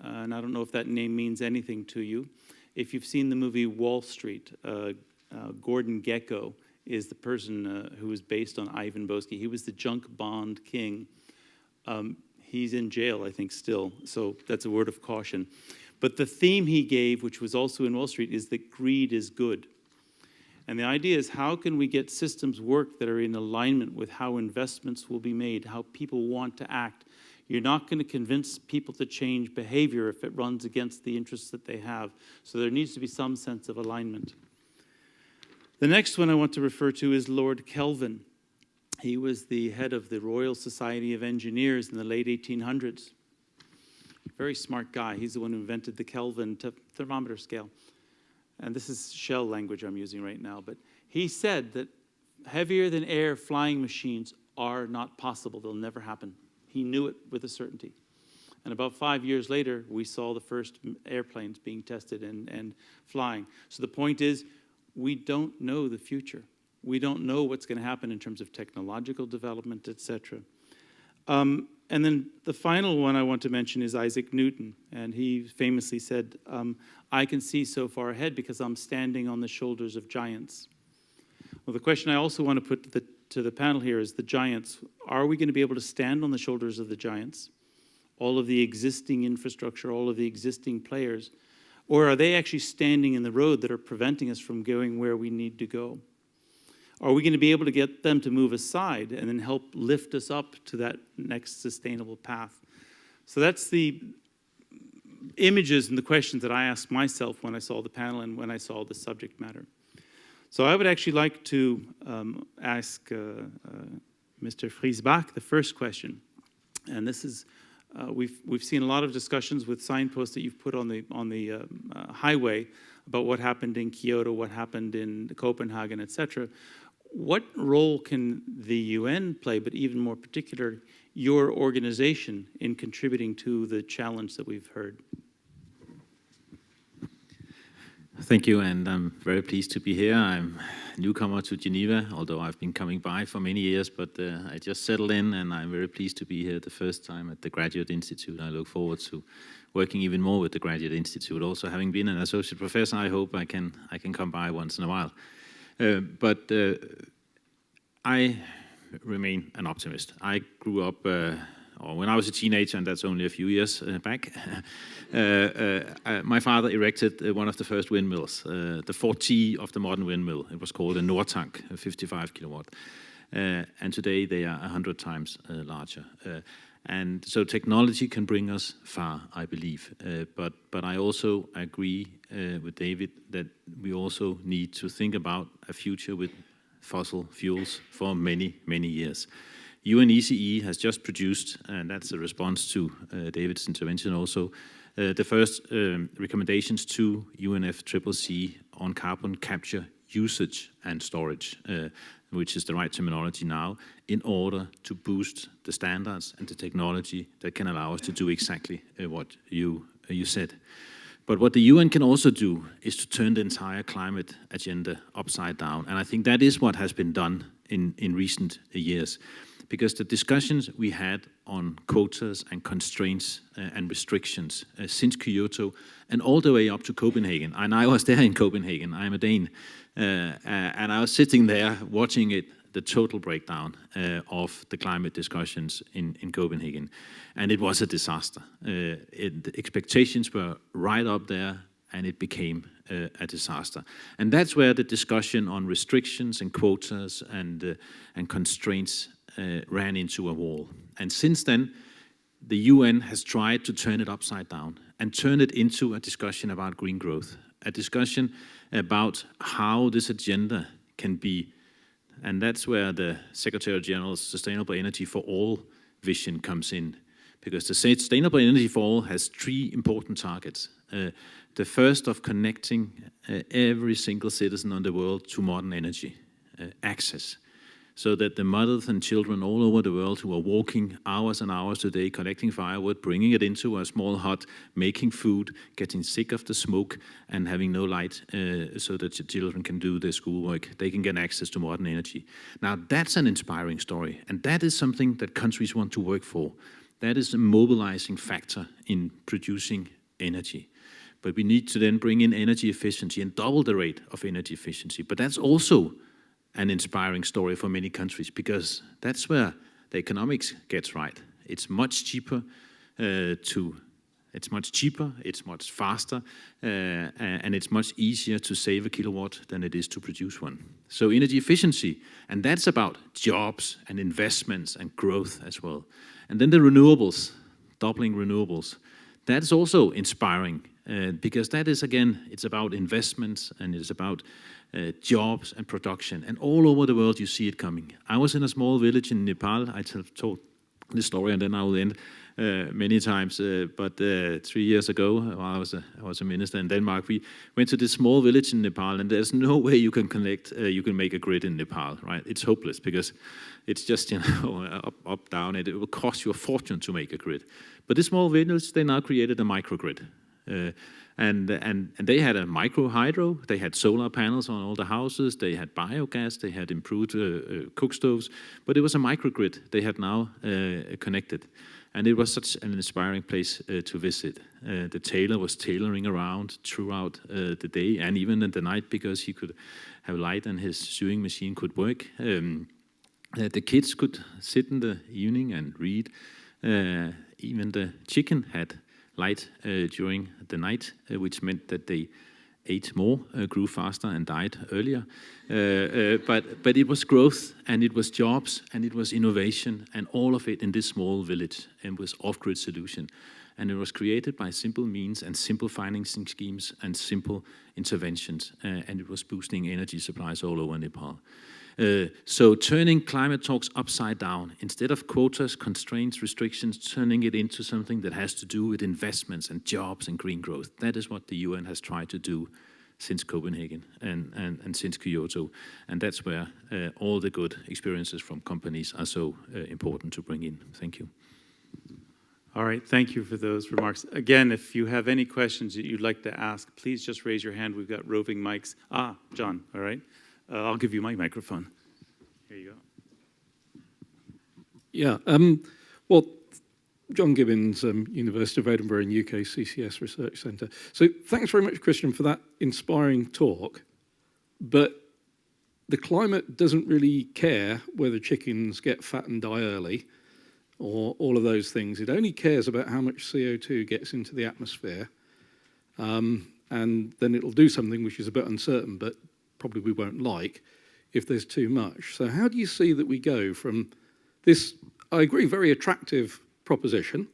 and I don't know if that name means anything to you. If you've seen the movie Wall Street, Gordon Gekko is the person who was based on Ivan Boesky. He was the junk bond king. He's in jail, I think, still, so that's a word of caution. But the theme he gave, which was also in Wall Street, is that greed is good. And the idea is, how can we get systems work that are in alignment with how investments will be made, how people want to act? You're not going to convince people to change behavior if it runs against the interests that they have. So there needs to be some sense of alignment. The next one I want to refer to is Lord Kelvin. He was the head of the Royal Society of Engineers in the late 1800s. Very smart guy. He's the one who invented the Kelvin thermometer scale. And this is shell language I'm using right now. But he said that heavier than air flying machines are not possible. They'll never happen. He knew it with a certainty. And about 5 years later, we saw the first airplanes being tested and flying. So the point is, we don't know the future. We don't know what's going to happen in terms of technological development, etc. And then the final one I want to mention is Isaac Newton. And he famously said, I can see so far ahead because I'm standing on the shoulders of giants. Well, the question I also want to put to the panel here is the giants. Are we going to be able to stand on the shoulders of the giants? All of the existing infrastructure, all of the existing players? Or are they actually standing in the road that are preventing us from going where we need to go? Are we going to be able to get them to move aside and then help lift us up to that next sustainable path? So that's the images and the questions that I asked myself when I saw the panel and when I saw the subject matter. So I would actually like to ask Mr. Friis Bach the first question. And this is, we've seen a lot of discussions with signposts that you've put on the highway about what happened in Kyoto, what happened in Copenhagen, etc. What role can the UN play, but even more particular, your organization in contributing to the challenge that we've heard? Thank you, and I'm very pleased to be here. I'm a newcomer to Geneva, although I've been coming by for many years, but I just settled in, and I'm very pleased to be here the first time at the Graduate Institute. I look forward to working even more with the Graduate Institute. Also, having been an associate professor, I hope I can come by once in a while. But I remain an optimist. I grew up, or when I was a teenager, and that's only a few years back, my father erected one of the first windmills, the 4T of the modern windmill. It was called a Nordtank, a 55 kilowatt. And today they are 100 times larger. And so technology can bring us far, I believe. But I also agree with David that we also need to think about a future with fossil fuels for many, many years. UNECE has just produced, and that's a response to David's intervention also, the first recommendations to UNFCCC on carbon capture, usage and storage, which is the right terminology now, in order to boost the standards and the technology that can allow us to do exactly what you said. But what the UN can also do is to turn the entire climate agenda upside down. And I think that is what has been done in recent years. Because the discussions we had on quotas and constraints and restrictions since Kyoto and all the way up to Copenhagen, and I was there in Copenhagen, I'm a Dane, and I was sitting there watching it, the total breakdown of the climate discussions in Copenhagen. And it was a disaster. The expectations were right up there, and it became a disaster. And that's where the discussion on restrictions and quotas and constraints ran into a wall. And since then, the UN has tried to turn it upside down and turn it into a discussion about green growth, a discussion about how this agenda can be. And that's where the Secretary General's Sustainable Energy for All vision comes in. Because the Sustainable Energy for All has three important targets. The first of connecting every single citizen on the world to modern energy, access. so that the mothers and children all over the world who are walking hours and hours a day collecting firewood, bringing it into a small hut, making food, getting sick of the smoke and having no light so that the children can do their schoolwork, they can get access to modern energy. Now that's an inspiring story, and that is something that countries want to work for. That is a mobilizing factor in producing energy. But we need to then bring in energy efficiency and double the rate of energy efficiency. But that's also an inspiring story for many countries, because that's where the economics gets right. It's much cheaper it's much faster, and it's much easier to save a kilowatt than it is to produce one. So energy efficiency, and that's about jobs and investments and growth as well. And then the renewables, doubling renewables, that's also inspiring. Because that is, again, it's about investments and it's about jobs and production. And all over the world, you see it coming. I was in a small village in Nepal. I told this story and then I will end many times. But 3 years ago, while I was a minister in Denmark, we went to this small village in Nepal, and there's no way you can connect, you can make a grid in Nepal, right? It's hopeless because it's just, up, down. It will cost you a fortune to make a grid. But this small village, they now created a microgrid. And they had a micro hydro, they had solar panels on all the houses, they had biogas, they had improved cook stoves, but it was a microgrid they had now connected. And it was such an inspiring place to visit. The tailor was tailoring around throughout the day and even in the night, because he could have light and his sewing machine could work. The kids could sit in the evening and read. Even the chicken had light during the night, which meant that they ate more, grew faster, and died earlier. But it was growth, and it was jobs, and it was innovation, and all of it in this small village, and was off-grid solution. And it was created by simple means and simple financing schemes and simple interventions, and it was boosting energy supplies all over Nepal. So turning climate talks upside down, instead of quotas, constraints, restrictions, turning it into something that has to do with investments and jobs and green growth. That is what the UN has tried to do since Copenhagen and since Kyoto. And that's where all the good experiences from companies are so important to bring in. Thank you. All right, thank you for those remarks. Again, if you have any questions that you'd like to ask, please just raise your hand. We've got roving mics. John, all right. I'll give you my microphone. Here you go. Yeah, well, John Gibbons, University of Edinburgh and UK CCS Research Centre. So thanks very much, Christian, for that inspiring talk. But the climate doesn't really care whether chickens get fat and die early or all of those things. It only cares about how much CO2 gets into the atmosphere. And then it'll do something which is a bit uncertain, but probably we won't like if there's too much. So how do you see that we go from this, I agree, very attractive proposition,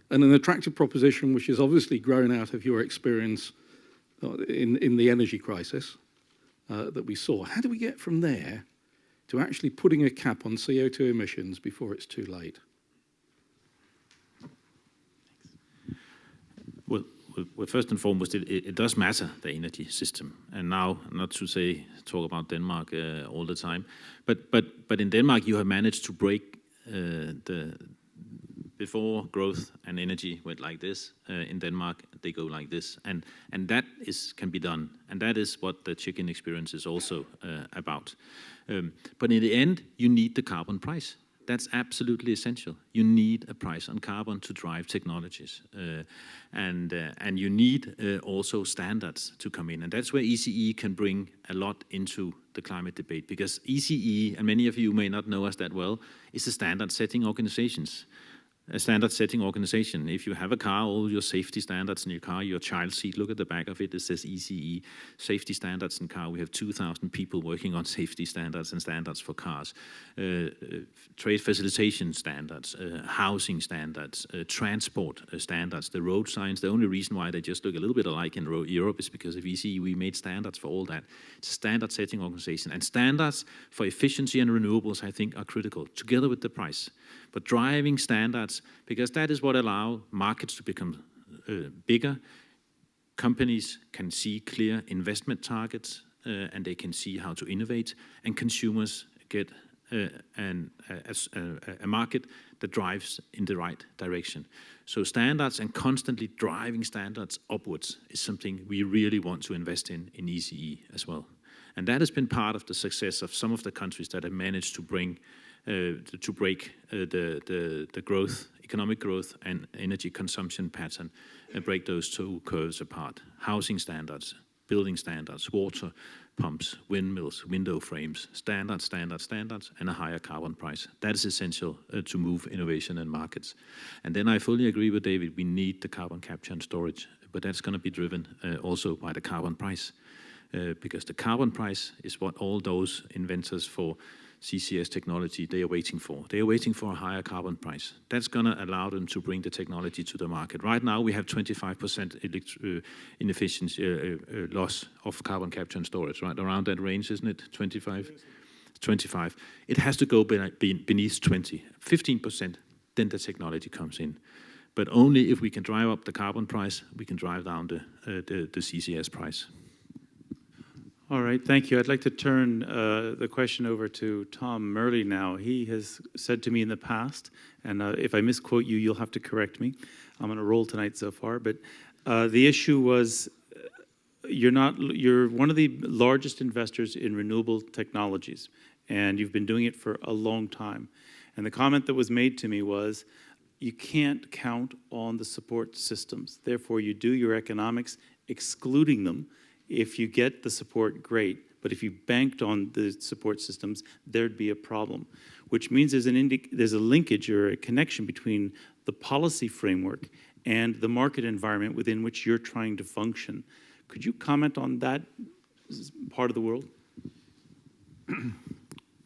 and an attractive proposition which has obviously grown out of your experience in the energy crisis that we saw. How do we get from there to actually putting a cap on CO2 emissions before it's too late? Well, first and foremost, it does matter, the energy system. And now, not to talk about Denmark all the time, but in Denmark you have managed to break before growth and energy went like this. In Denmark, they go like this, and that can be done, and that is what the chicken experience is also about. But in the end, you need the carbon price. That's absolutely essential. You need a price on carbon to drive technologies. And you need also standards to come in. And that's where ECE can bring a lot into the climate debate. Because ECE, and many of you may not know us that well, is a standard-setting organizations. A standard-setting organization. If you have a car, all your safety standards in your car, your child seat, look at the back of it, it says ECE, safety standards in car. We have 2,000 people working on safety standards and standards for cars. Trade facilitation standards, housing standards, transport standards, the road signs. The only reason why they just look a little bit alike in Europe is because of ECE. We made standards for all that. It's a standard-setting organization. And standards for efficiency and renewables, I think, are critical, together with the price. But driving standards, because that is what allows markets to become bigger. Companies can see clear investment targets, and they can see how to innovate, and consumers get a market that drives in the right direction. So standards and constantly driving standards upwards is something we really want to invest in ECE as well. And that has been part of the success of some of the countries that have managed to break the growth, economic growth and energy consumption pattern, and break those two curves apart. Housing standards, building standards, water pumps, windmills, window frames, standards, and a higher carbon price. That is essential to move innovation and markets. And then I fully agree with David, we need the carbon capture and storage, but that's going to be driven also by the carbon price. Because the carbon price is what all those inventors for CCS technology, they are waiting for. They are waiting for a higher carbon price. That's going to allow them to bring the technology to the market. Right now, we have 25% inefficiency loss of carbon capture and storage, right? Around that range, isn't it? 25? 25. It has to go beneath 20, 15%, then the technology comes in. But only if we can drive up the carbon price, we can drive down the CCS price. All right, thank you. I'd like to turn the question over to Tom Murley now. He has said to me in the past, and if I misquote you, you'll have to correct me. I'm on a roll tonight so far, but the issue was you're one of the largest investors in renewable technologies, and you've been doing it for a long time. And the comment that was made to me was, you can't count on the support systems. Therefore, you do your economics excluding them. If you get the support, great. But if you banked on the support systems, there'd be a problem, which means there's a linkage or a connection between the policy framework and the market environment within which you're trying to function. Could you comment on that part of the world?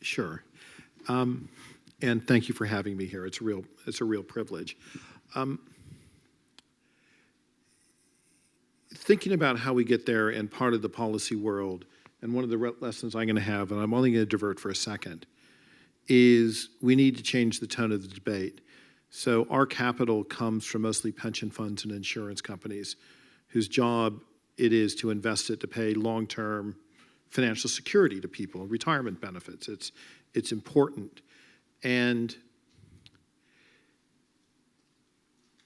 Sure. And thank you for having me here. It's a real privilege. Thinking about how we get there and part of the policy world, and one of the lessons I'm going to have, and I'm only going to divert for a second, is we need to change the tone of the debate. So our capital comes from mostly pension funds and insurance companies whose job it is to invest it to pay long-term financial security to people, retirement benefits. It's important. And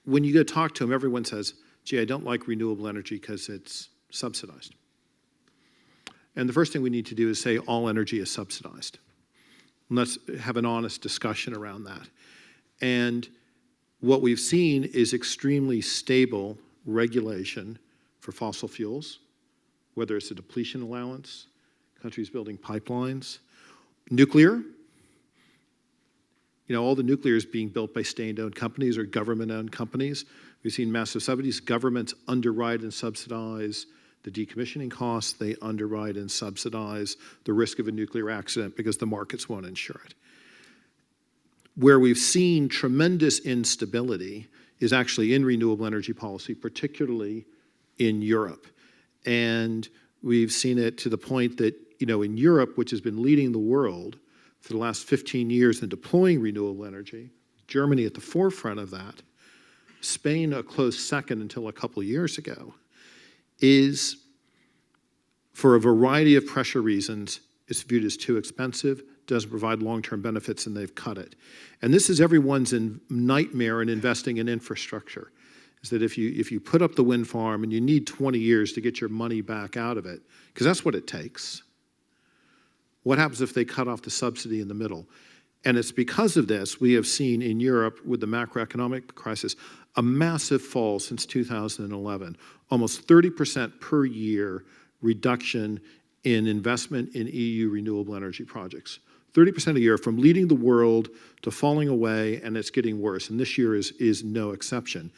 when you go talk to them, everyone says, gee, I don't like renewable energy because it's subsidized. And the first thing we need to do is say all energy is subsidized. And let's have an honest discussion around that. And what we've seen is extremely stable regulation for fossil fuels, whether it's a depletion allowance, countries building pipelines, nuclear. You know, all the nuclear is being built by state-owned companies or government-owned companies. We've seen massive subsidies. Governments underwrite and subsidize the decommissioning costs. They underwrite and subsidize the risk of a nuclear accident because the markets won't insure it. Where we've seen tremendous instability is actually in renewable energy policy, particularly in Europe. And we've seen it to the point that, you know, in Europe, which has been leading the world for the last 15 years in deploying renewable energy, Germany at the forefront of that, Spain a close second until a couple of years ago, is, for a variety of pressure reasons, it's viewed as too expensive, doesn't provide long-term benefits, and they've cut it. And this is everyone's nightmare in investing in infrastructure, is that if you put up the wind farm and you need 20 years to get your money back out of it, because that's what it takes, what happens if they cut off the subsidy in the middle? And it's because of this we have seen in Europe with the macroeconomic crisis a massive fall since 2011, almost 30% per year reduction in investment in EU renewable energy projects. 30% a year, from leading the world to falling away, and it's getting worse. And this year is no exception.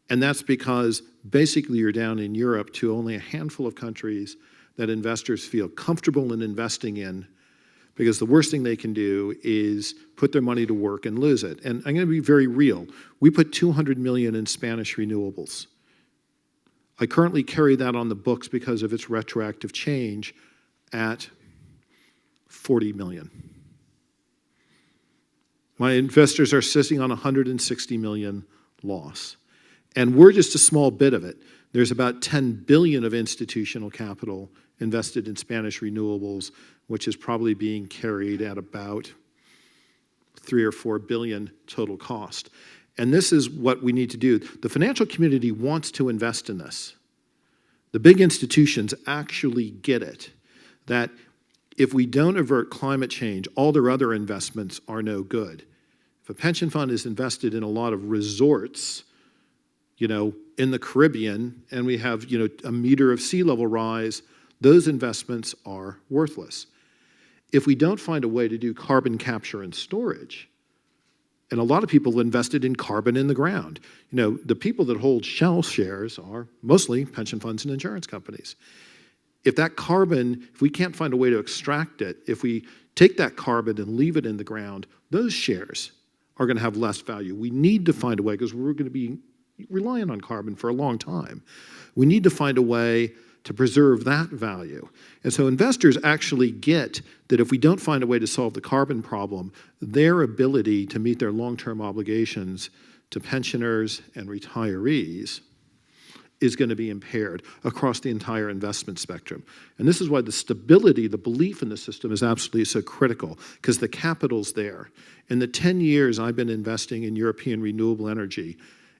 And that's because basically you're down in Europe to only a handful of countries that investors feel comfortable in investing in, because the worst thing they can do is put their money to work and lose it. And I'm going to be very real. We put 200 million in Spanish renewables. I currently carry that on the books because of its retroactive change at 40 million. My investors are sitting on 160 million loss. And we're just a small bit of it. There's about 10 billion of institutional capital invested in Spanish renewables, which is probably being carried at about 3 or 4 billion total cost. And this is what we need to do. The financial community wants to invest in this. The big institutions actually get it, that if we don't avert climate change, all their other investments are no good. If a pension fund is invested in a lot of resorts, in the Caribbean, and we have, a meter of sea level rise, those investments are worthless. If we don't find a way to do carbon capture and storage, and a lot of people invested in carbon in the ground. The people that hold Shell shares are mostly pension funds and insurance companies. If that carbon, if we can't find a way to extract it, if we take that carbon and leave it in the ground, those shares are going to have less value. We need to find a way, because we're going to be relying on carbon for a long time. We need to find a way to preserve that value. And so investors actually get that if we don't find a way to solve the carbon problem, their ability to meet their long-term obligations to pensioners and retirees is going to be impaired across the entire investment spectrum. And this is why the stability, the belief in the system is absolutely so critical, because the capital's there. In the 10 years I've been investing in European renewable energy,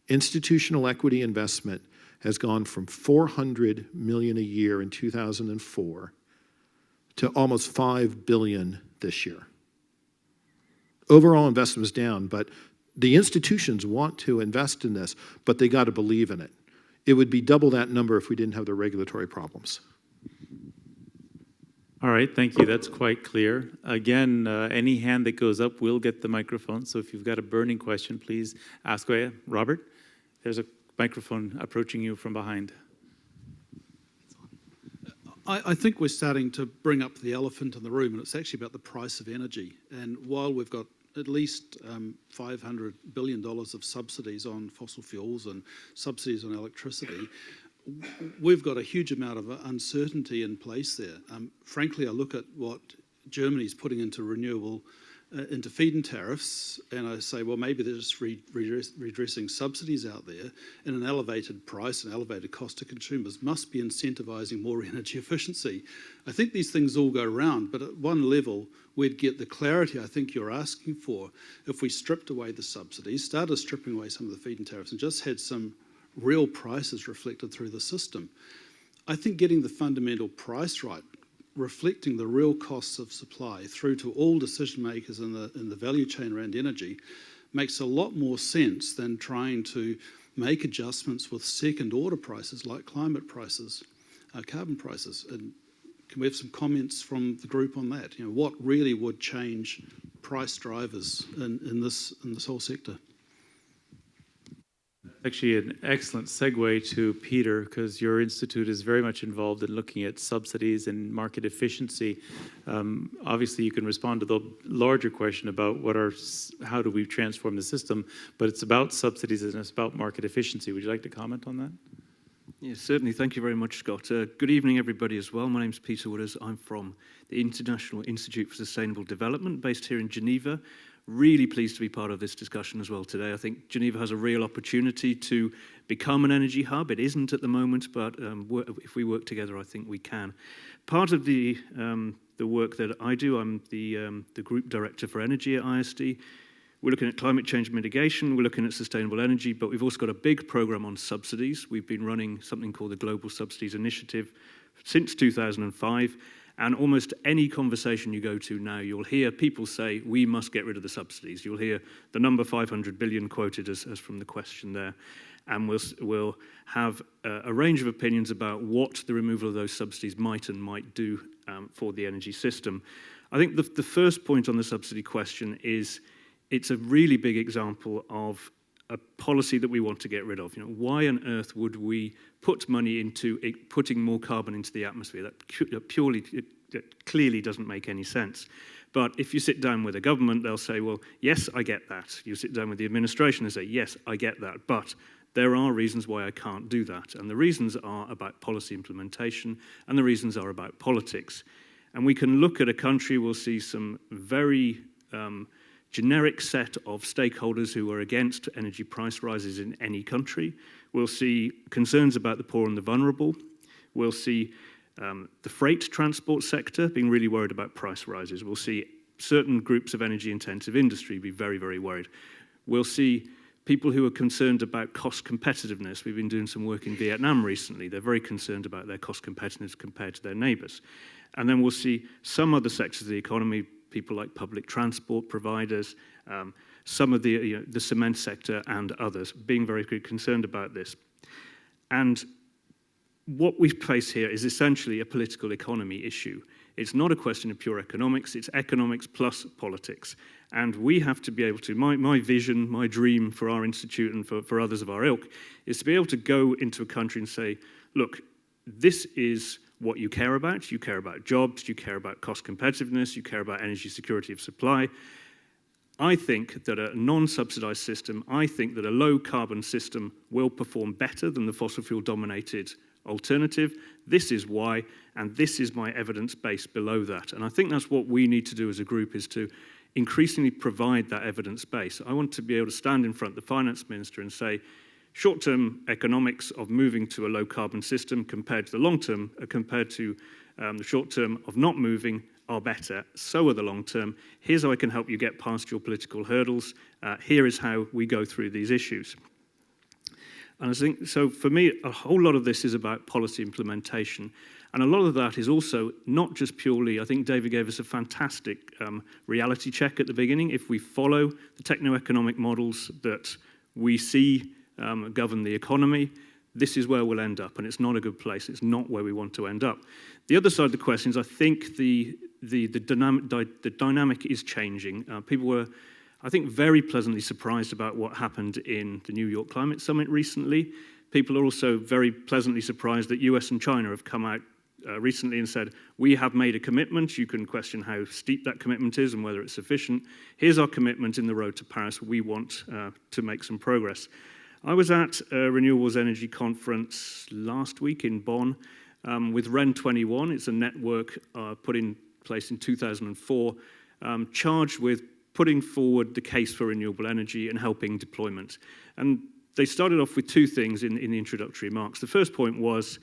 institutional equity investment has gone from 400 million a year in 2004 to almost 5 billion this year. Overall investment was down, but the institutions want to invest in this, but they got to believe in it. It would be double that number if we didn't have the regulatory problems. All right, thank you. That's quite clear. Again, any hand that goes up will get the microphone. So if you've got a burning question, please ask away. Robert, there's a microphone approaching you from behind. I think we're starting to bring up the elephant in the room, and it's actually about the price of energy. And while we've got at least $500 billion of subsidies on fossil fuels and subsidies on electricity, we've got a huge amount of uncertainty in place there. Frankly, I look at what Germany's putting into renewable, into feed-in tariffs, and I say, well, maybe they're just redressing subsidies out there, and an elevated price and elevated cost to consumers must be incentivizing more energy efficiency. I think these things all go around, but at one level, we'd get the clarity I think you're asking for if we stripped away the subsidies, started stripping away some of the feed-in tariffs, and just had some real prices reflected through the system. I think getting the fundamental price right, reflecting the real costs of supply through to all decision makers in the value chain around energy, makes a lot more sense than trying to make adjustments with second order prices like climate prices, carbon prices. And can we have some comments from the group on that? What really would change price drivers in this whole sector? Actually, an excellent segue to Peter, because your institute is very much involved in looking at subsidies and market efficiency. Obviously, you can respond to the larger question about how do we transform the system, but it's about subsidies and it's about market efficiency. Would you like to comment on that? Yes, certainly. Thank you very much, Scott. Good evening, everybody, as well. My name's Peter Wooders. I'm from the International Institute for Sustainable Development, based here in Geneva. Really pleased to be part of this discussion as well today. I think Geneva has a real opportunity to become an energy hub. It isn't at the moment, but if we work together, I think we can. Part of the work that I do, I'm the Group Director for Energy at IISD. We're looking at climate change mitigation, we're looking at sustainable energy, but we've also got a big program on subsidies. We've been running something called the Global Subsidies Initiative since 2005. And almost any conversation you go to now, you'll hear people say, we must get rid of the subsidies. You'll hear the number 500 billion quoted as from the question there. And we'll have a range of opinions about what the removal of those subsidies might do for the energy system. I think the first point on the subsidy question is it's a really big example of a policy that we want to get rid of. Why on earth would we put money into putting more carbon into the atmosphere? That clearly doesn't make any sense. But if you sit down with a government, they'll say, well, yes, I get that. You sit down with the administration and say, yes, I get that. But there are reasons why I can't do that. And the reasons are about policy implementation, and the reasons are about politics. And we can look at a country, we'll see some very generic set of stakeholders who are against energy price rises in any country. We'll see concerns about the poor and the vulnerable. We'll see the freight transport sector being really worried about price rises. We'll see certain groups of energy-intensive industry be very, very worried. We'll see people who are concerned about cost competitiveness. We've been doing some work in Vietnam recently. They're very concerned about their cost competitiveness compared to their neighbours. And then we'll see some other sectors of the economy, people like public transport providers, some of the cement sector and others being very concerned about this. And what we face here is essentially a political economy issue. It's not a question of pure economics, it's economics plus politics. And we have to be able to, my vision, my dream for our institute and for others of our ilk, is to be able to go into a country and say, look, this is what you care about. You care about jobs, you care about cost competitiveness, you care about energy security of supply. I think that a non-subsidized system, I think that a low-carbon system will perform better than the fossil fuel-dominated alternative. This is why, and this is my evidence base below that. And I think that's what we need to do as a group, is to increasingly provide that evidence base. I want to be able to stand in front of the finance minister and say, short-term economics of moving to a low-carbon system compared to the long-term, compared to the short-term of not moving, are better. So are the long-term. Here's how I can help you get past your political hurdles. Here is how we go through these issues. And I think, so for me, a whole lot of this is about policy implementation. And a lot of that is also not just purely, I think David gave us a fantastic reality check at the beginning. If we follow the techno-economic models that we see govern the economy, this is where we'll end up, and it's not a good place. It's not where we want to end up. The other side of the question is, I think the dynamic is changing. People were, I think, very pleasantly surprised about what happened in the New York Climate Summit recently. People are also very pleasantly surprised that US and China have come out recently and said, we have made a commitment. You can question how steep that commitment is and whether it's sufficient. Here's our commitment in the road to Paris. We want to make some progress. I was at Renewables Energy Conference last week in Bonn with REN21. It's a network put in place in 2004, charged with putting forward the case for renewable energy and helping deployment. And they started off with two things in the introductory remarks. The first point was,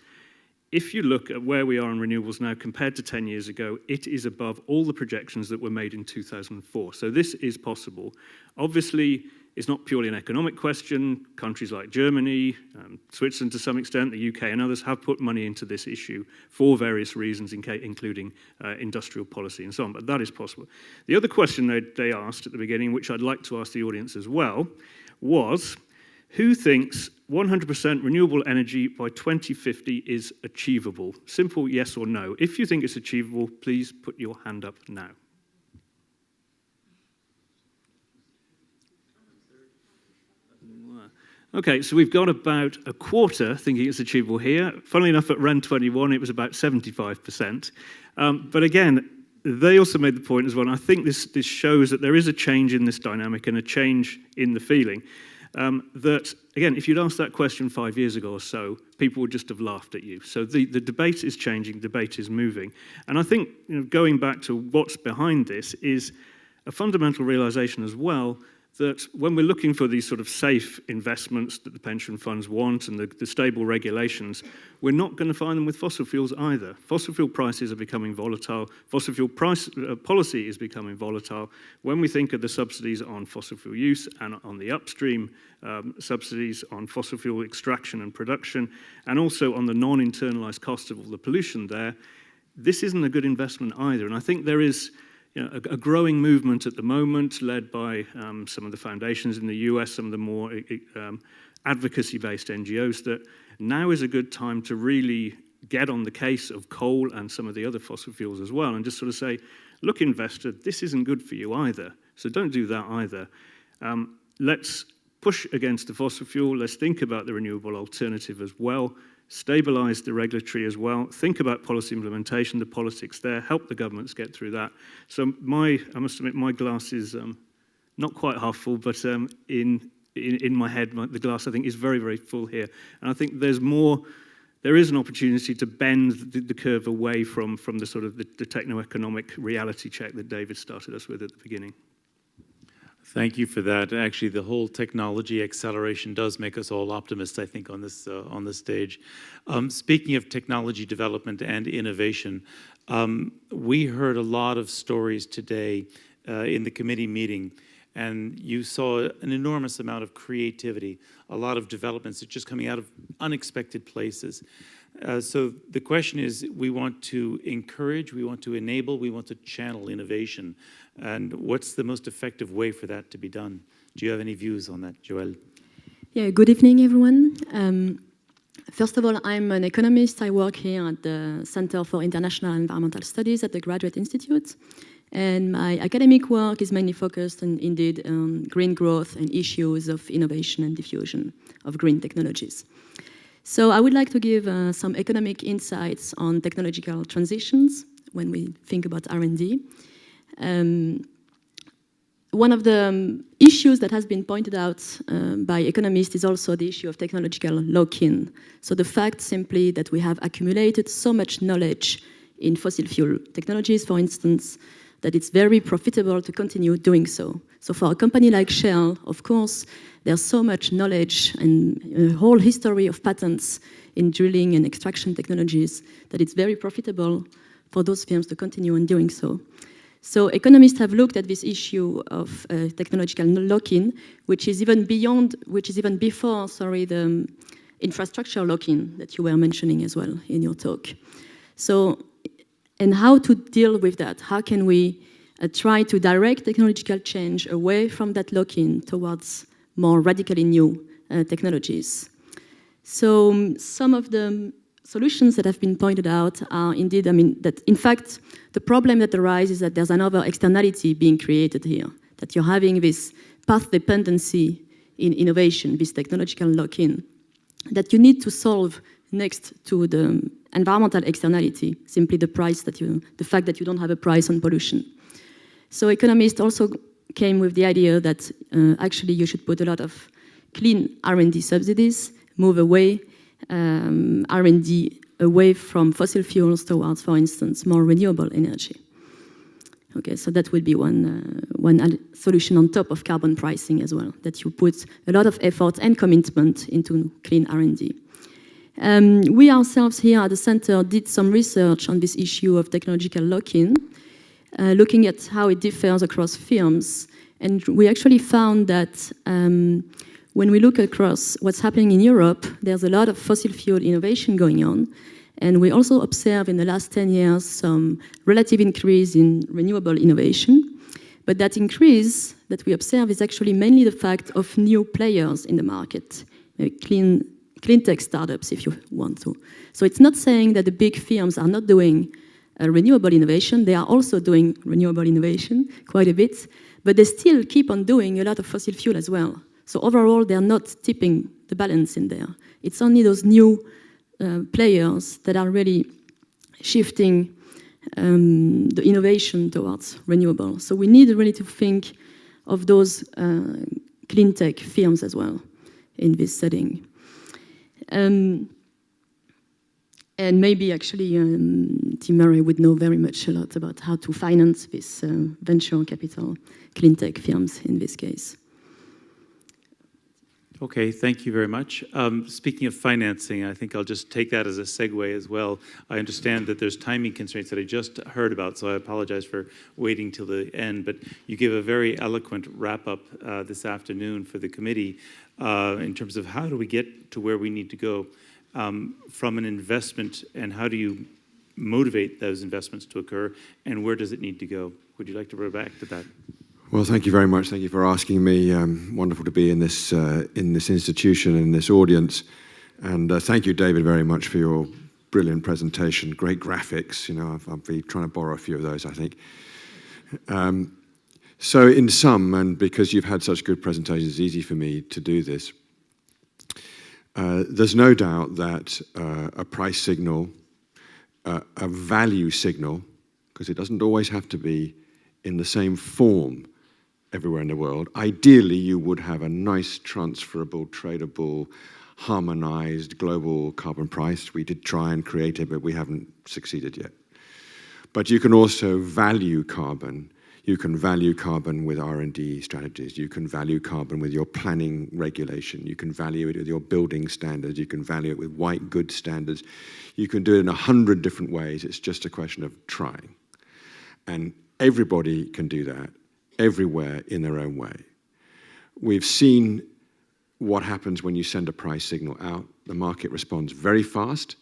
if you look at where we are in renewables now compared to 10 years ago, it is above all the projections that were made in 2004. So this is possible. Obviously, it's not purely an economic question. Countries like Germany, Switzerland to some extent, the UK and others have put money into this issue for various reasons, including industrial policy and so on, but that is possible. The other question they asked at the beginning, which I'd like to ask the audience as well, was, who thinks 100% renewable energy by 2050 is achievable? Simple yes or no. If you think it's achievable, please put your hand up now. Okay, so we've got about a quarter thinking it's achievable here. Funnily enough, at REN21, it was about 75%. But again, they also made the point as well, and I think this shows that there is a change in this dynamic and a change in the feeling. That, again, if you'd asked that question 5 years ago or so, people would just have laughed at you. So the debate is changing, the debate is moving. And I think, going back to what's behind this is a fundamental realization as well that when we're looking for these sort of safe investments that the pension funds want and the stable regulations, we're not going to find them with fossil fuels either. Fossil fuel prices are becoming volatile. Fossil fuel policy is becoming volatile. When we think of the subsidies on fossil fuel use and on the upstream subsidies on fossil fuel extraction and production, and also on the non-internalized cost of all the pollution there, this isn't a good investment either. And I think there is a growing movement at the moment, led by some of the foundations in the US, some of the more advocacy-based NGOs, that now is a good time to really get on the case of coal and some of the other fossil fuels as well, and just sort of say, look, investor, this isn't good for you either, so don't do that either. Let's push against the fossil fuel, let's think about the renewable alternative as well, stabilize the regulatory as well, think about policy implementation, the politics there, help the governments get through that. So I must admit, my glass is not quite half full, but in my head, the glass, I think, is very, very full here. And I think there is an opportunity to bend the curve away from the sort of the techno-economic reality check that David started us with at the beginning. Thank you for that. Actually, the whole technology acceleration does make us all optimists, I think, on this stage. Speaking of technology development and innovation, we heard a lot of stories today in the committee meeting, and you saw an enormous amount of creativity, a lot of developments that just coming out of unexpected places. So the question is, we want to encourage, we want to enable, we want to channel innovation. And what's the most effective way for that to be done? Do you have any views on that, Joël? Yeah, good evening, everyone. First of all, I'm an economist. I work here at the Center for International Environmental Studies at the Graduate Institute. And my academic work is mainly focused on, indeed, on green growth and issues of innovation and diffusion of green technologies. So I would like to give some economic insights on technological transitions when we think about R&D. One of the issues that has been pointed out by economists is also the issue of technological lock-in. So the fact simply that we have accumulated so much knowledge in fossil fuel technologies, for instance, that it's very profitable to continue doing so. So for a company like Shell, of course, there's so much knowledge and a whole history of patents in drilling and extraction technologies that it's very profitable for those firms to continue on doing so. So economists have looked at this issue of technological lock-in, which is even before, the infrastructure lock-in that you were mentioning as well in your talk. So, and how to deal with that? How can we try to direct technological change away from that lock-in towards more radically new technologies? So some of the solutions that have been pointed out are indeed, that in fact, the problem that arises is that there's another externality being created here, that you're having this path dependency in innovation, this technological lock-in, that you need to solve next to the environmental externality, simply the fact that you don't have a price on pollution. So economists also came with the idea that actually you should put a lot of clean R&D subsidies, move away R&D away from fossil fuels towards, for instance, more renewable energy. Okay, so that would be one solution on top of carbon pricing as well, that you put a lot of effort and commitment into clean R&D. We ourselves here at the center did some research on this issue of technological lock-in, looking at how it differs across firms. And we actually found that when we look across what's happening in Europe, there's a lot of fossil fuel innovation going on. And we also observe in the last 10 years some relative increase in renewable innovation. But that increase that we observe is actually mainly the fact of new players in the market, clean tech startups, if you want to. So it's not saying that the big firms are not doing renewable innovation. They are also doing renewable innovation quite a bit, but they still keep on doing a lot of fossil fuel as well. So overall, they're not tipping the balance in there. It's only those new players that are really shifting the innovation towards renewable. So we need really to think of those clean tech firms as well in this setting. And maybe actually Tim Murray would know very much a lot about how to finance this venture capital clean tech firms in this case. Okay, thank you very much. Speaking of financing, I think I'll just take that as a segue as well. I understand that there's timing constraints that I just heard about, so I apologize for waiting till the end, but you gave a very eloquent wrap-up this afternoon for the committee in terms of how do we get to where we need to go from an investment, and how do you motivate those investments to occur, and where does it need to go? Would you like to go back to that? Well, thank you very much. Thank you for asking me. Wonderful to be in this institution, in this audience. And thank you, David, very much for your brilliant presentation. Great graphics. You know, I'll be trying to borrow a few of those, I think. So in sum, and because you've had such good presentations, it's easy for me to do this. There's no doubt that a price signal, a value signal, because it doesn't always have to be in the same form everywhere in the world. Ideally, you would have a nice, transferable, tradable, harmonized global carbon price. We did try and create it, but we haven't succeeded yet. But you can also value carbon. You can value carbon with R&D strategies. You can value carbon with your planning regulation. You can value it with your building standards. You can value it with white goods standards. You can do it in 100 different ways. It's just a question of trying. And everybody can do that everywhere in their own way. We've seen what happens when you send a price signal out. The market responds very fast.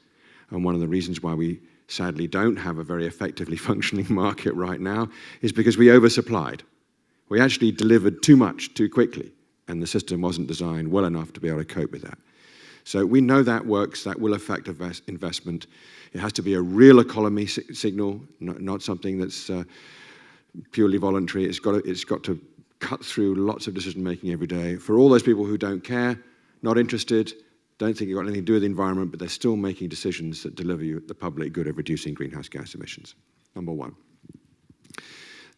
And one of the reasons why we sadly don't have a very effectively functioning market right now is because we oversupplied. We actually delivered too much too quickly, and the system wasn't designed well enough to be able to cope with that. So we know that works, that will affect investment. It has to be a real economy signal, not something that's purely voluntary. It's got to cut through lots of decision-making every day. For all those people who don't care, not interested, don't think you've got anything to do with the environment, but they're still making decisions that deliver you the public good of reducing greenhouse gas emissions. Number one.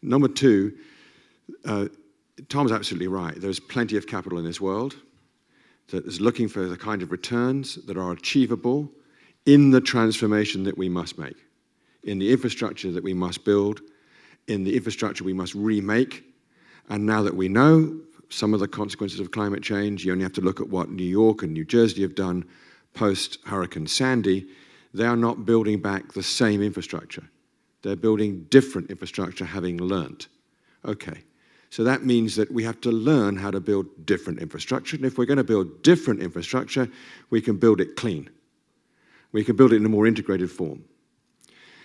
Number two, Tom's absolutely right. There's plenty of capital in this world that is looking for the kind of returns that are achievable in the transformation that we must make, in the infrastructure that we must build, in the infrastructure we must remake. And now that we know some of the consequences of climate change, you only have to look at what New York and New Jersey have done post-Hurricane Sandy. They are not building back the same infrastructure. They're building different infrastructure, having learnt. Okay, so that means that we have to learn how to build different infrastructure. And if we're going to build different infrastructure, we can build it clean. We can build it in a more integrated form.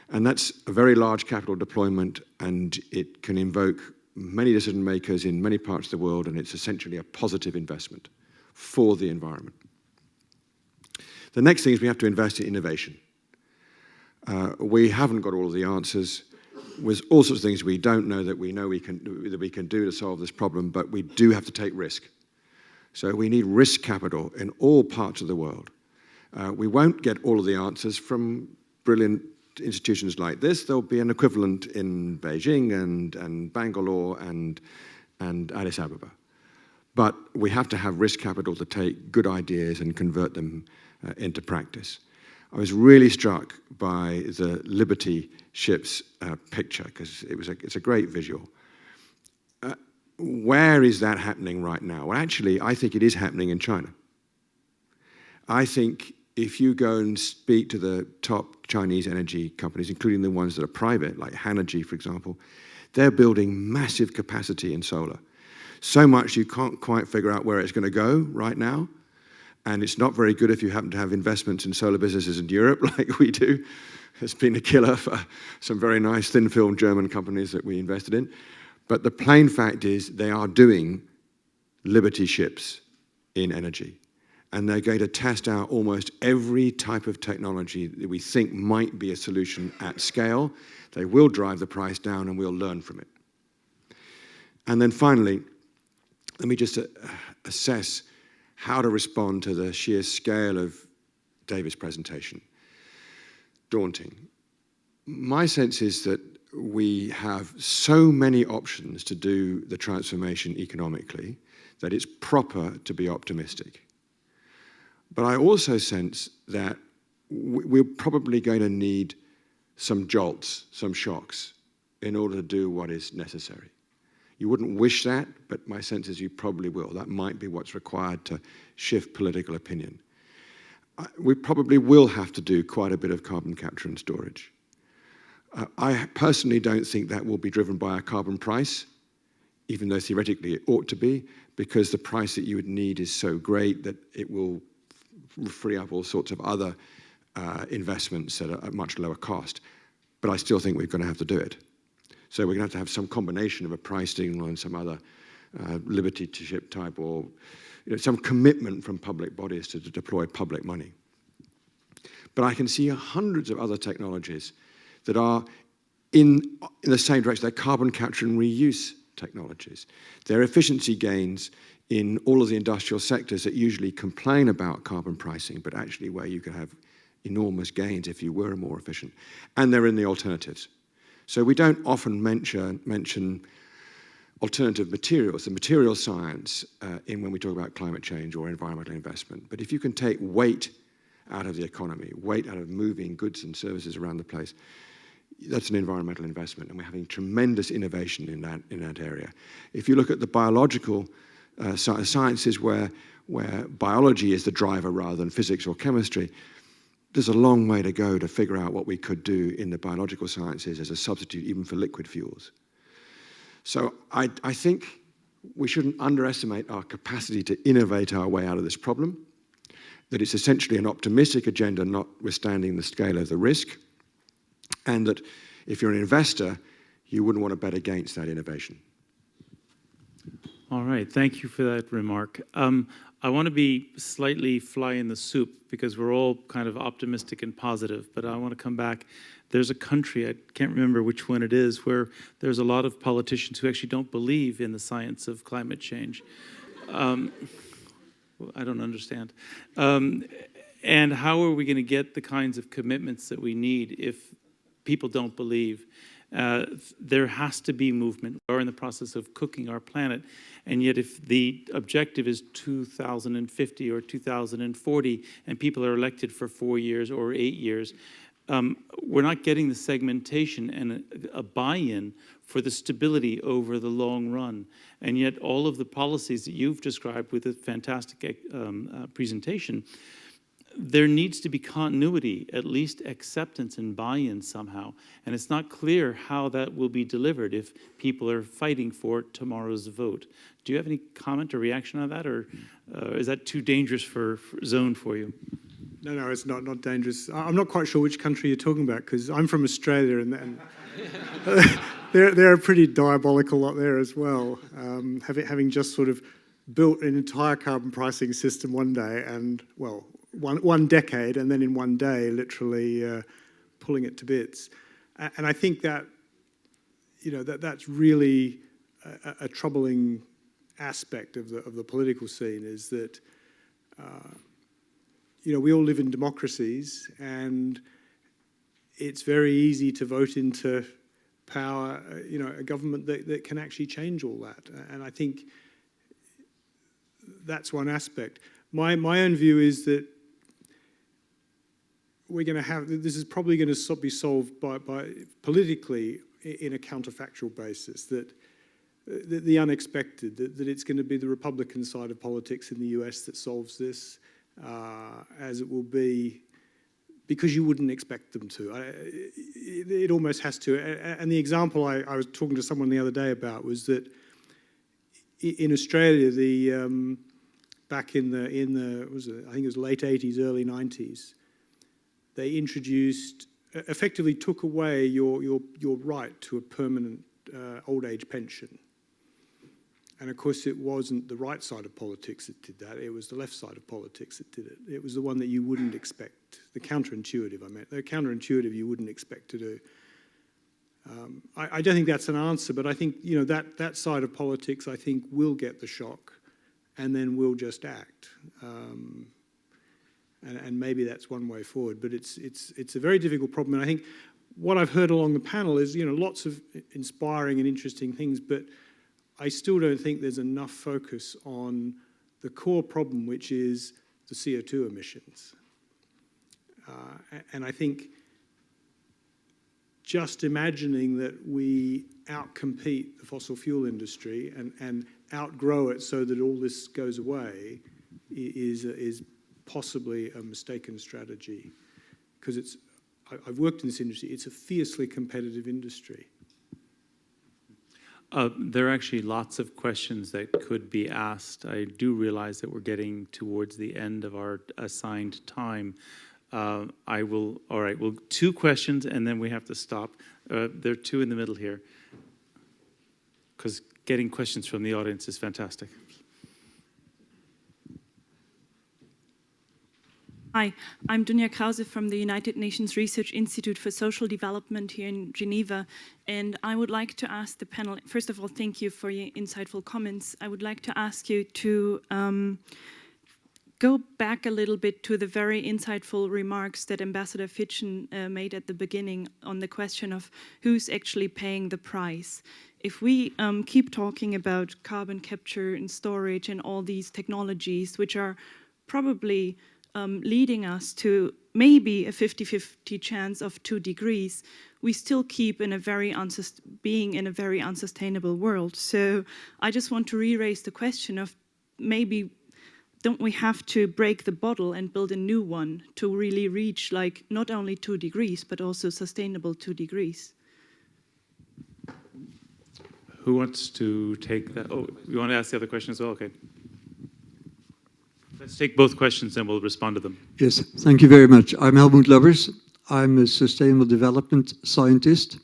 And that's a very large capital deployment, and it can invoke many decision makers in many parts of the world, and it's essentially a positive investment for the environment. The next thing is we have to invest in innovation. We haven't got all of the answers. There's all sorts of things we don't know that we can do to solve this problem, but we do have to take risk. So we need risk capital in all parts of the world. We won't get all of the answers from brilliant institutions like this. There'll be an equivalent in Beijing and Bangalore and Addis Ababa. But we have to have risk capital to take good ideas and convert them into practice. I was really struck by the Liberty ships picture, because it's a great visual. Where is that happening right now? Well, actually, I think it is happening in China. I think if you go and speak to the top Chinese energy companies, including the ones that are private, like HgCapital, for example, they're building massive capacity in solar. So much you can't quite figure out where it's going to go right now. And it's not very good if you happen to have investments in solar businesses in Europe like we do. It's been a killer for some very nice thin-film German companies that we invested in. But the plain fact is they are doing Liberty ships in energy. And they're going to test out almost every type of technology that we think might be a solution at scale. They will drive the price down, and we'll learn from it. And then finally, let me just assess how to respond to the sheer scale of David's presentation. Daunting. My sense is that we have so many options to do the transformation economically that it's proper to be optimistic. But I also sense that we're probably going to need some jolts, some shocks, in order to do what is necessary. You wouldn't wish that, but my sense is you probably will. That might be what's required to shift political opinion. We probably will have to do quite a bit of carbon capture and storage. I personally don't think that will be driven by a carbon price, even though theoretically it ought to be, because the price that you would need is so great that it will free up all sorts of other investments at a much lower cost. But I still think we're going to have to do it. So we're going to have some combination of a price signal and some other liberty to ship type, or some commitment from public bodies to deploy public money. But I can see hundreds of other technologies that are in the same direction. They're carbon capture and reuse technologies. They're efficiency gains in all of the industrial sectors that usually complain about carbon pricing, but actually where you could have enormous gains if you were more efficient. And they're in the alternatives. So we don't often mention alternative materials, the material science, when we talk about climate change or environmental investment. But if you can take weight out of the economy, weight out of moving goods and services around the place, that's an environmental investment, and we're having tremendous innovation in that area. If you look at the biological sciences where biology is the driver rather than physics or chemistry, there's a long way to go to figure out what we could do in the biological sciences as a substitute even for liquid fuels. So I think we shouldn't underestimate our capacity to innovate our way out of this problem, that it's essentially an optimistic agenda notwithstanding the scale of the risk, and that if you're an investor, you wouldn't want to bet against that innovation. All right, thank you for that remark. I want to be slightly fly in the soup because we're all kind of optimistic and positive, but I want to come back. There's a country, I can't remember which one it is, where there's a lot of politicians who actually don't believe in the science of climate change. I don't understand. And how are we going to get the kinds of commitments that we need if people don't believe? There has to be movement. We're in the process of cooking our planet. And yet if the objective is 2050 or 2040 and people are elected for 4 years or 8 years, we're not getting the segmentation and a buy-in for the stability over the long run. And yet all of the policies that you've described with a fantastic presentation, there needs to be continuity, at least acceptance and buy-in somehow. And it's not clear how that will be delivered if people are fighting for tomorrow's vote. Do you have any comment or reaction on that, or is that too dangerous for zone for you? No, it's not dangerous. I'm not quite sure which country you're talking about, because I'm from Australia, and they're a pretty diabolical lot there as well, having just sort of built an entire carbon pricing system one day, and, well, one decade, and then in one day, literally pulling it to bits. And I think that, that's really a troubling aspect of the political scene, is that, we all live in democracies, and it's very easy to vote into power, a government that can actually change all that. And I think that's one aspect. My own view is that we're going to have, this is probably going to be solved by politically in a counterfactual basis, that the unexpected, that it's going to be the Republican side of politics in the US that solves this, as it will be, because you wouldn't expect them to. It almost has to. And the example I was talking to someone the other day about was that in Australia, back in the I think it was late 80s, early 90s, they introduced, effectively took away your right to a permanent old age pension. And of course, it wasn't the right side of politics that did that. It was the left side of politics that did it. It was the one that you wouldn't expect, the counterintuitive, the counterintuitive you wouldn't expect to do. I don't think that's an answer, but I think, that side of politics, I think, will get the shock, and then we'll just act. And maybe that's one way forward, but it's a very difficult problem. And I think what I've heard along the panel is, lots of inspiring and interesting things, but I still don't think there's enough focus on the core problem, which is the CO2 emissions. And I think just imagining that we outcompete the fossil fuel industry and outgrow it so that all this goes away is possibly a mistaken strategy, because I've worked in this industry. It's a fiercely competitive industry. There are actually lots of questions that could be asked. I do realize that we're getting towards the end of our assigned time. All right, well, 2 questions and then we have to stop. There are 2 in the middle here, because getting questions from the audience is fantastic. Hi, I'm Dunja Krause from the United Nations Research Institute for Social Development here in Geneva, and I would like to ask the panel, first of all, thank you for your insightful comments. I would like to ask you to go back a little bit to the very insightful remarks that Ambassador Fitschen made at the beginning on the question of who's actually paying the price. If we keep talking about carbon capture and storage and all these technologies, which are probably leading us to maybe a 50-50 chance of 2 degrees, we still keep being in a very unsustainable world. So I just want to re-raise the question of maybe don't we have to break the bottle and build a new one to really reach like not only 2 degrees, but also sustainable 2 degrees? Who wants to take that? Oh, you want to ask the other question as well? Okay. Let's take both questions and we'll respond to them. Yes, thank you very much. I'm Helmut Lubbers. I'm a sustainable development scientist.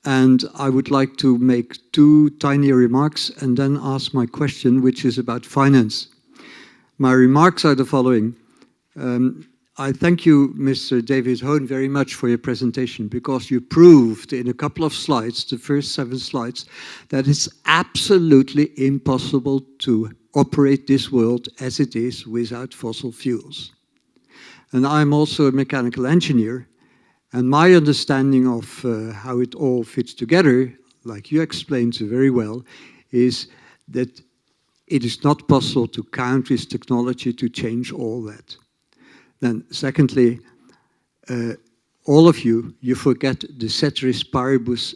And I would like to make 2 tiny remarks and then ask my question, which is about finance. My remarks are the following. I thank you, Mr. David Hohn, very much for your presentation, because you proved in a couple of slides, the first 7 slides, that it's absolutely impossible to operate this world as it is without fossil fuels. And I'm also a mechanical engineer, and my understanding of how it all fits together, like you explained so very well, is that it is not possible to count with technology to change all that. Then secondly, all of you forget the ceteris paribus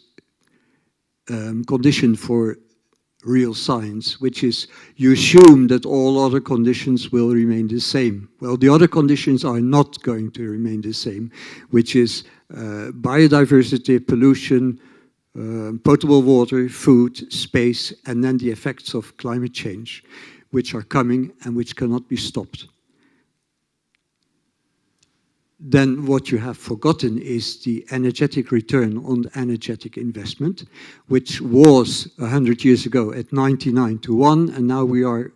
condition for real science, which is you assume that all other conditions will remain the same. Well, the other conditions are not going to remain the same, which is biodiversity, pollution, potable water, food, space, and then the effects of climate change, which are coming and which cannot be stopped. Then what you have forgotten is the energetic return on energetic investment, which was 100 years ago at 99-1, and now we are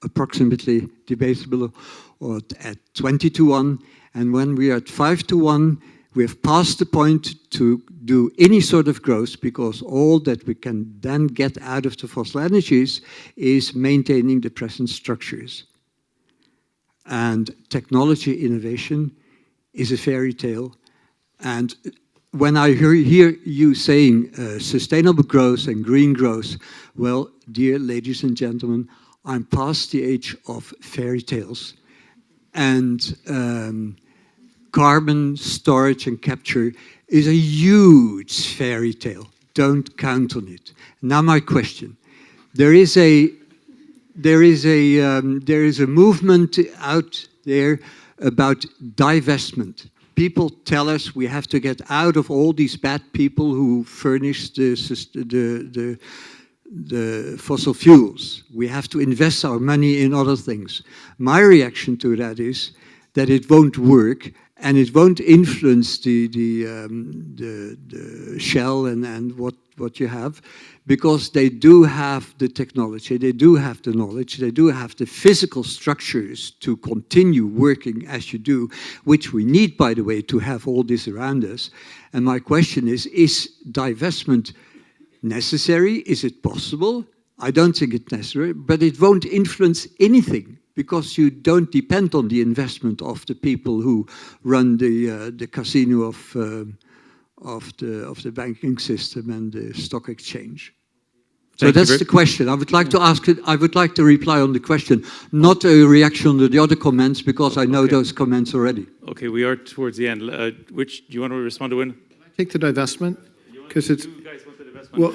approximately debatable at 20-1. And when we are at 5-1, we have passed the point to do any sort of growth, because all that we can then get out of the fossil energies is maintaining the present structures. And technology innovation is a fairy tale. And when I hear you saying sustainable growth and green growth, well, dear ladies and gentlemen, I'm past the age of fairy tales. And carbon storage and capture is a huge fairy tale. Don't count on it. Now my question. There is a movement out there about divestment. People tell us we have to get out of all these bad people who furnish the fossil fuels. We have to invest our money in other things. My reaction to that is that it won't work, and it won't influence the Shell and what you have, because they do have the technology, they do have the knowledge, they do have the physical structures to continue working as you do, which we need, by the way, to have all this around us. And my question is divestment necessary? Is it possible? I don't think it's necessary, but it won't influence anything, because you don't depend on the investment of the people who run the casino of the banking system and the stock exchange. So that's the question. I would like to ask it. I would like to reply on the question, not a reaction to the other comments, because I know those comments already. Okay, we are towards the end. Which do you want to respond to? Win? Take the divestment, because it's. You guys want the divestment? Well,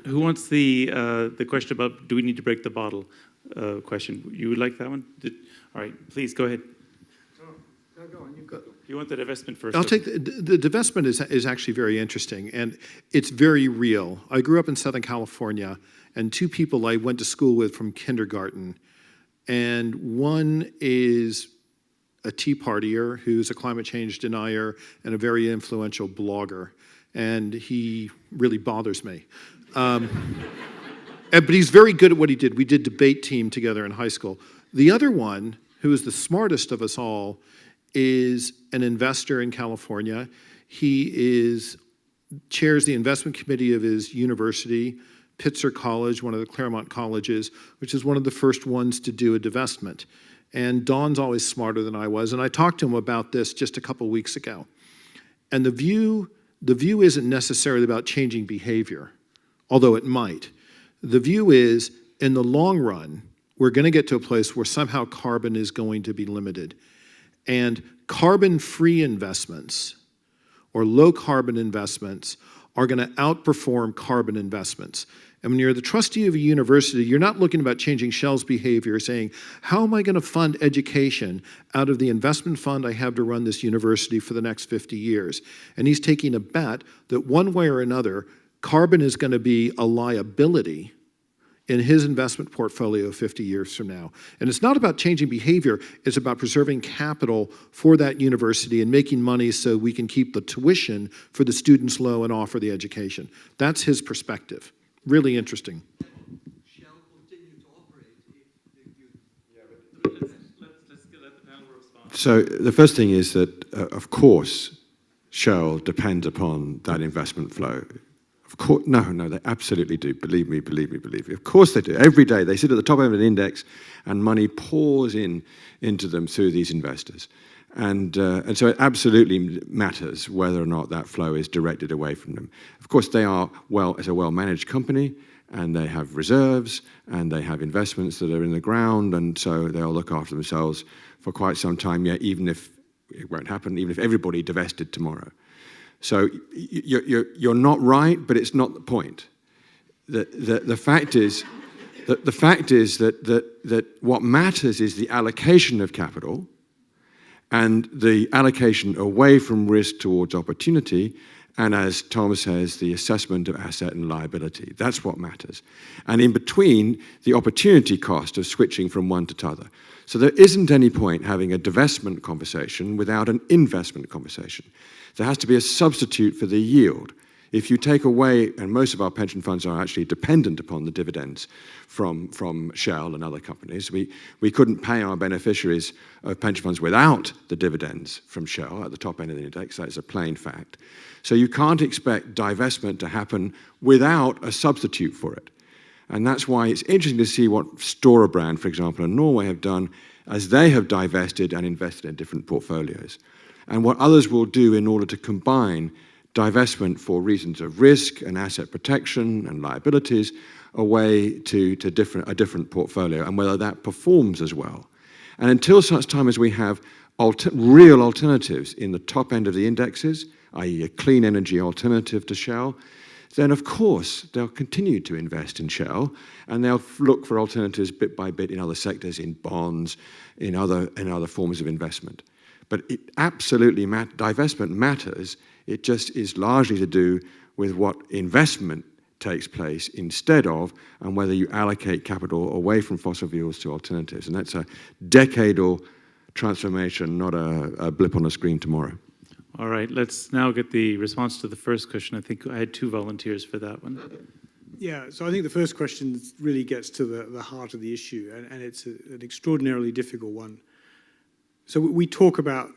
who wants the question about do we need to break the bottle? Question. You would like that one? All right, please go ahead. Go on, you go. You want the divestment first? I'll take the divestment is actually very interesting, and it's very real. I grew up in Southern California, and 2 people I went to school with from kindergarten, and one is a Tea Partier who's a climate change denier and a very influential blogger, and he really bothers me. But he's very good at what he did. We did debate team together in high school. The other one, who is the smartest of us all, is an investor in California. He chairs the investment committee of his university, Pitzer College, one of the Claremont colleges, which is one of the first ones to do a divestment. And Don's always smarter than I was, and I talked to him about this just a couple weeks ago. And the view isn't necessarily about changing behavior, although it might. The view is, in the long run, we're going to get to a place where somehow carbon is going to be limited. And carbon-free investments or low-carbon investments are going to outperform carbon investments. And when you're the trustee of a university, you're not looking about changing Shell's behavior, saying, how am I going to fund education out of the investment fund I have to run this university for the next 50 years? And he's taking a bet that one way or another, carbon is going to be a liability in his investment portfolio 50 years from now. And it's not about changing behavior, it's about preserving capital for that university and making money so we can keep the tuition for the students low and offer the education. That's his perspective. Really interesting. Shall continue to operate Let's let the panel respond. So the first thing is that, of course, Shell depends upon that investment flow. Of course, no, they absolutely do. Believe me. Of course they do. Every day they sit at the top end of an index, and money pours into them through these investors, and so it absolutely matters whether or not that flow is directed away from them. Of course, they are it's a well-managed company, and they have reserves, and they have investments that are in the ground, and so they'll look after themselves for quite some time yet, even if it won't happen, even if everybody divested tomorrow. So you're not right, but it's not the point. The fact is that what matters is the allocation of capital and the allocation away from risk towards opportunity, and as Thomas says, the assessment of asset and liability. That's what matters. And in between, the opportunity cost of switching from one to t'other. So there isn't any point having a divestment conversation without an investment conversation. There has to be a substitute for the yield. If you take away, and most of our pension funds are actually dependent upon the dividends from Shell and other companies. We couldn't pay our beneficiaries of pension funds without the dividends from Shell at the top end of the index. That's a plain fact. So you can't expect divestment to happen without a substitute for it. And that's why it's interesting to see what Storebrand, for example, in Norway have done as they have divested and invested in different portfolios. And what others will do in order to combine divestment for reasons of risk and asset protection and liabilities away to a different portfolio, and whether that performs as well. And until such time as we have real alternatives in the top end of the indexes, i.e. a clean energy alternative to Shell, then of course they'll continue to invest in Shell, and they'll look for alternatives bit by bit in other sectors, in bonds, in other forms of investment. But it absolutely divestment matters. It just is largely to do with what investment takes place instead of, and whether you allocate capital away from fossil fuels to alternatives. And that's a decadal transformation, not a blip on a screen tomorrow. All right, let's now get the response to the first question. I think I had 2 volunteers for that one. Yeah, so I think the first question really gets to the heart of the issue, and it's an extraordinarily difficult one. So we talk about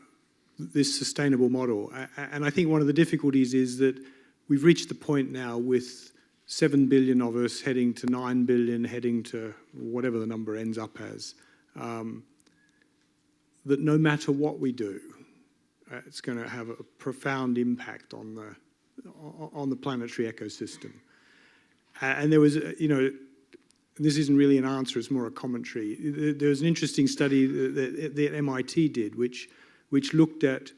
this sustainable model, and I think one of the difficulties is that we've reached the point now with 7 billion of us heading to 9 billion, heading to whatever the number ends up as, that no matter what we do, it's going to have a profound impact on the planetary ecosystem. And there was, this isn't really an answer, it's more a commentary. There was an interesting study that MIT did, which looked at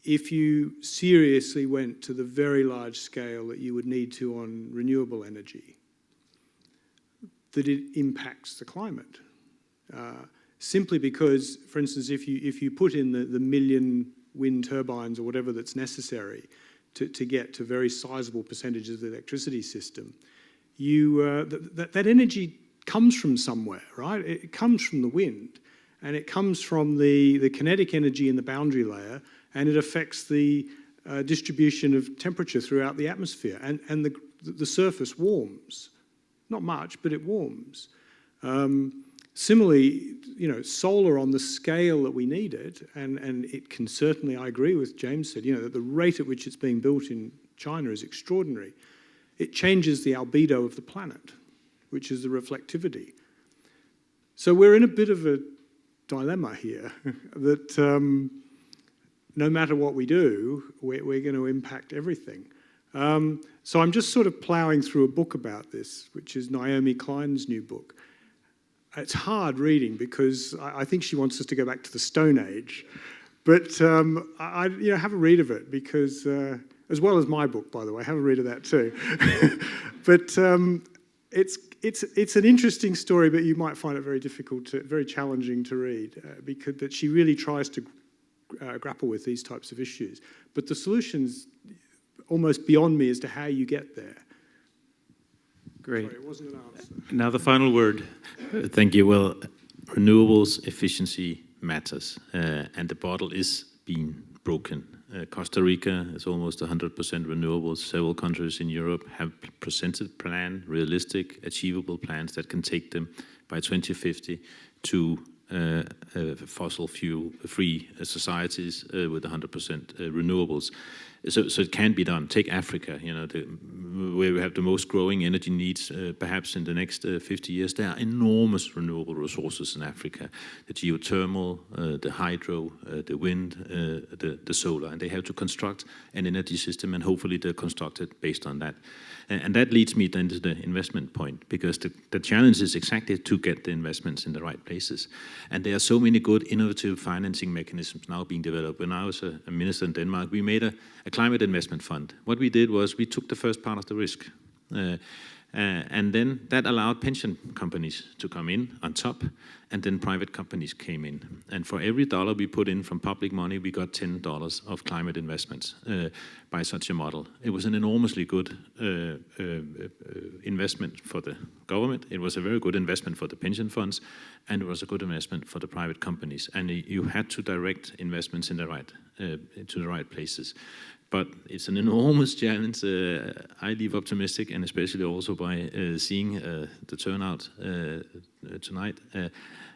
if you seriously went to the very large scale that you would need to on renewable energy, that it impacts the climate. Simply because, for instance, if you put in the million wind turbines or whatever that's necessary to get to very sizable percentages of the electricity system, that energy comes from somewhere, right? It comes from the wind, and it comes from the kinetic energy in the boundary layer, and it affects the distribution of temperature throughout the atmosphere, and the surface warms. Not much, but it warms. Similarly, solar on the scale that we need it, and it can certainly, I agree with James said, that the rate at which it's being built in China is extraordinary. It changes the albedo of the planet, which is the reflectivity. So we're in a bit of a dilemma here that no matter what we do, we're going to impact everything. So I'm just sort of ploughing through a book about this, which is Naomi Klein's new book. it's hard reading because I think she wants us to go back to the Stone Age. But have a read of it because, as well as my book, by the way, have a read of that too. But it's an interesting story, but you might find it very challenging to read because that she really tries to grapple with these types of issues. But the solution's almost beyond me as to how you get there. Great. Sorry, it wasn't an answer. Now the final word. Thank you. Well, renewables efficiency matters, and the bottle is being broken. Costa Rica is almost 100% renewables. Several countries in Europe have presented realistic, achievable plans that can take them by 2050 to fossil fuel-free societies with 100% renewables. So it can be done. Take Africa, where we have the most growing energy needs, perhaps in the next 50 years. There are enormous renewable resources in Africa: the geothermal, the hydro, the wind, the solar, and they have to construct an energy system, and hopefully they're constructed based on that. And that leads me then to the investment point, because the challenge is exactly to get the investments in the right places. And there are so many good innovative financing mechanisms now being developed. When I was a minister in Denmark, we made a climate investment fund. What we did was we took the first part of the risk. And then that allowed pension companies to come in on top, and then private companies came in. And for every dollar we put in from public money, we got $10 of climate investments by such a model. It was an enormously good investment for the government. It was a very good investment for the pension funds, and it was a good investment for the private companies. And you had to direct investments in to the right places. But it's an enormous challenge. I leave optimistic, and especially also by seeing the turnout tonight.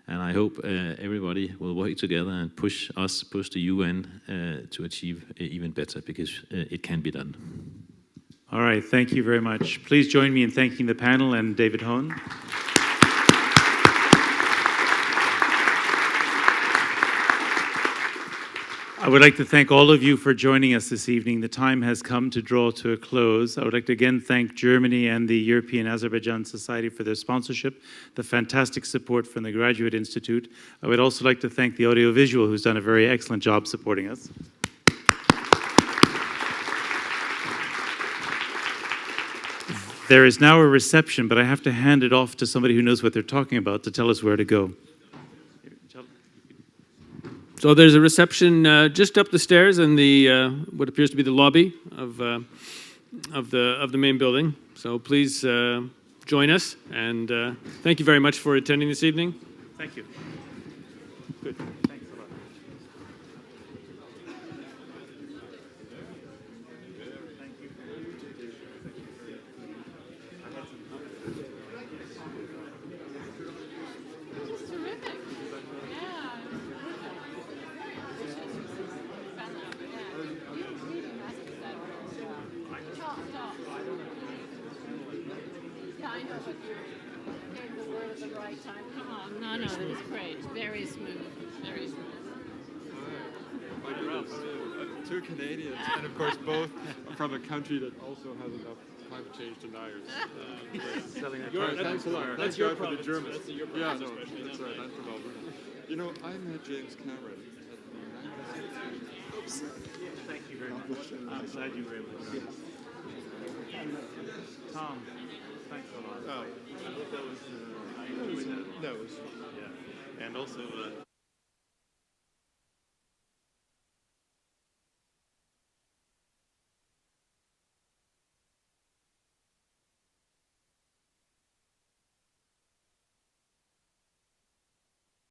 And I hope everybody will work together and push the UN to achieve even better, because it can be done. All right, thank you very much. Please join me in thanking the panel and David Hone. I would like to thank all of you for joining us this evening. The time has come to draw to a close. I would like to again thank Germany and the European Azerbaijan Society for their sponsorship, the fantastic support from the Graduate Institute. I would also like to thank the Audiovisual, who's done a very excellent job supporting us. There is now a reception, but I have to hand it off to somebody who knows what they're talking about to tell us where to go. So there's a reception just up the stairs in the what appears to be the lobby of the main building. So please join us, and thank you very much for attending this evening. Thank you. Good. Thanks a lot. No, that is great. Very smooth. Very smooth. Two Canadians, and of course both from a country that also has enough climate change deniers. That's your problem. The Germans. That's your Yeah, problem, no, that's right. I'm from Alberta. I met James Cameron at the Oops. Thank you very much. I'm glad you were able to do this. Tom, thanks a lot. I hope that was... No, it was fun. Yeah. And also...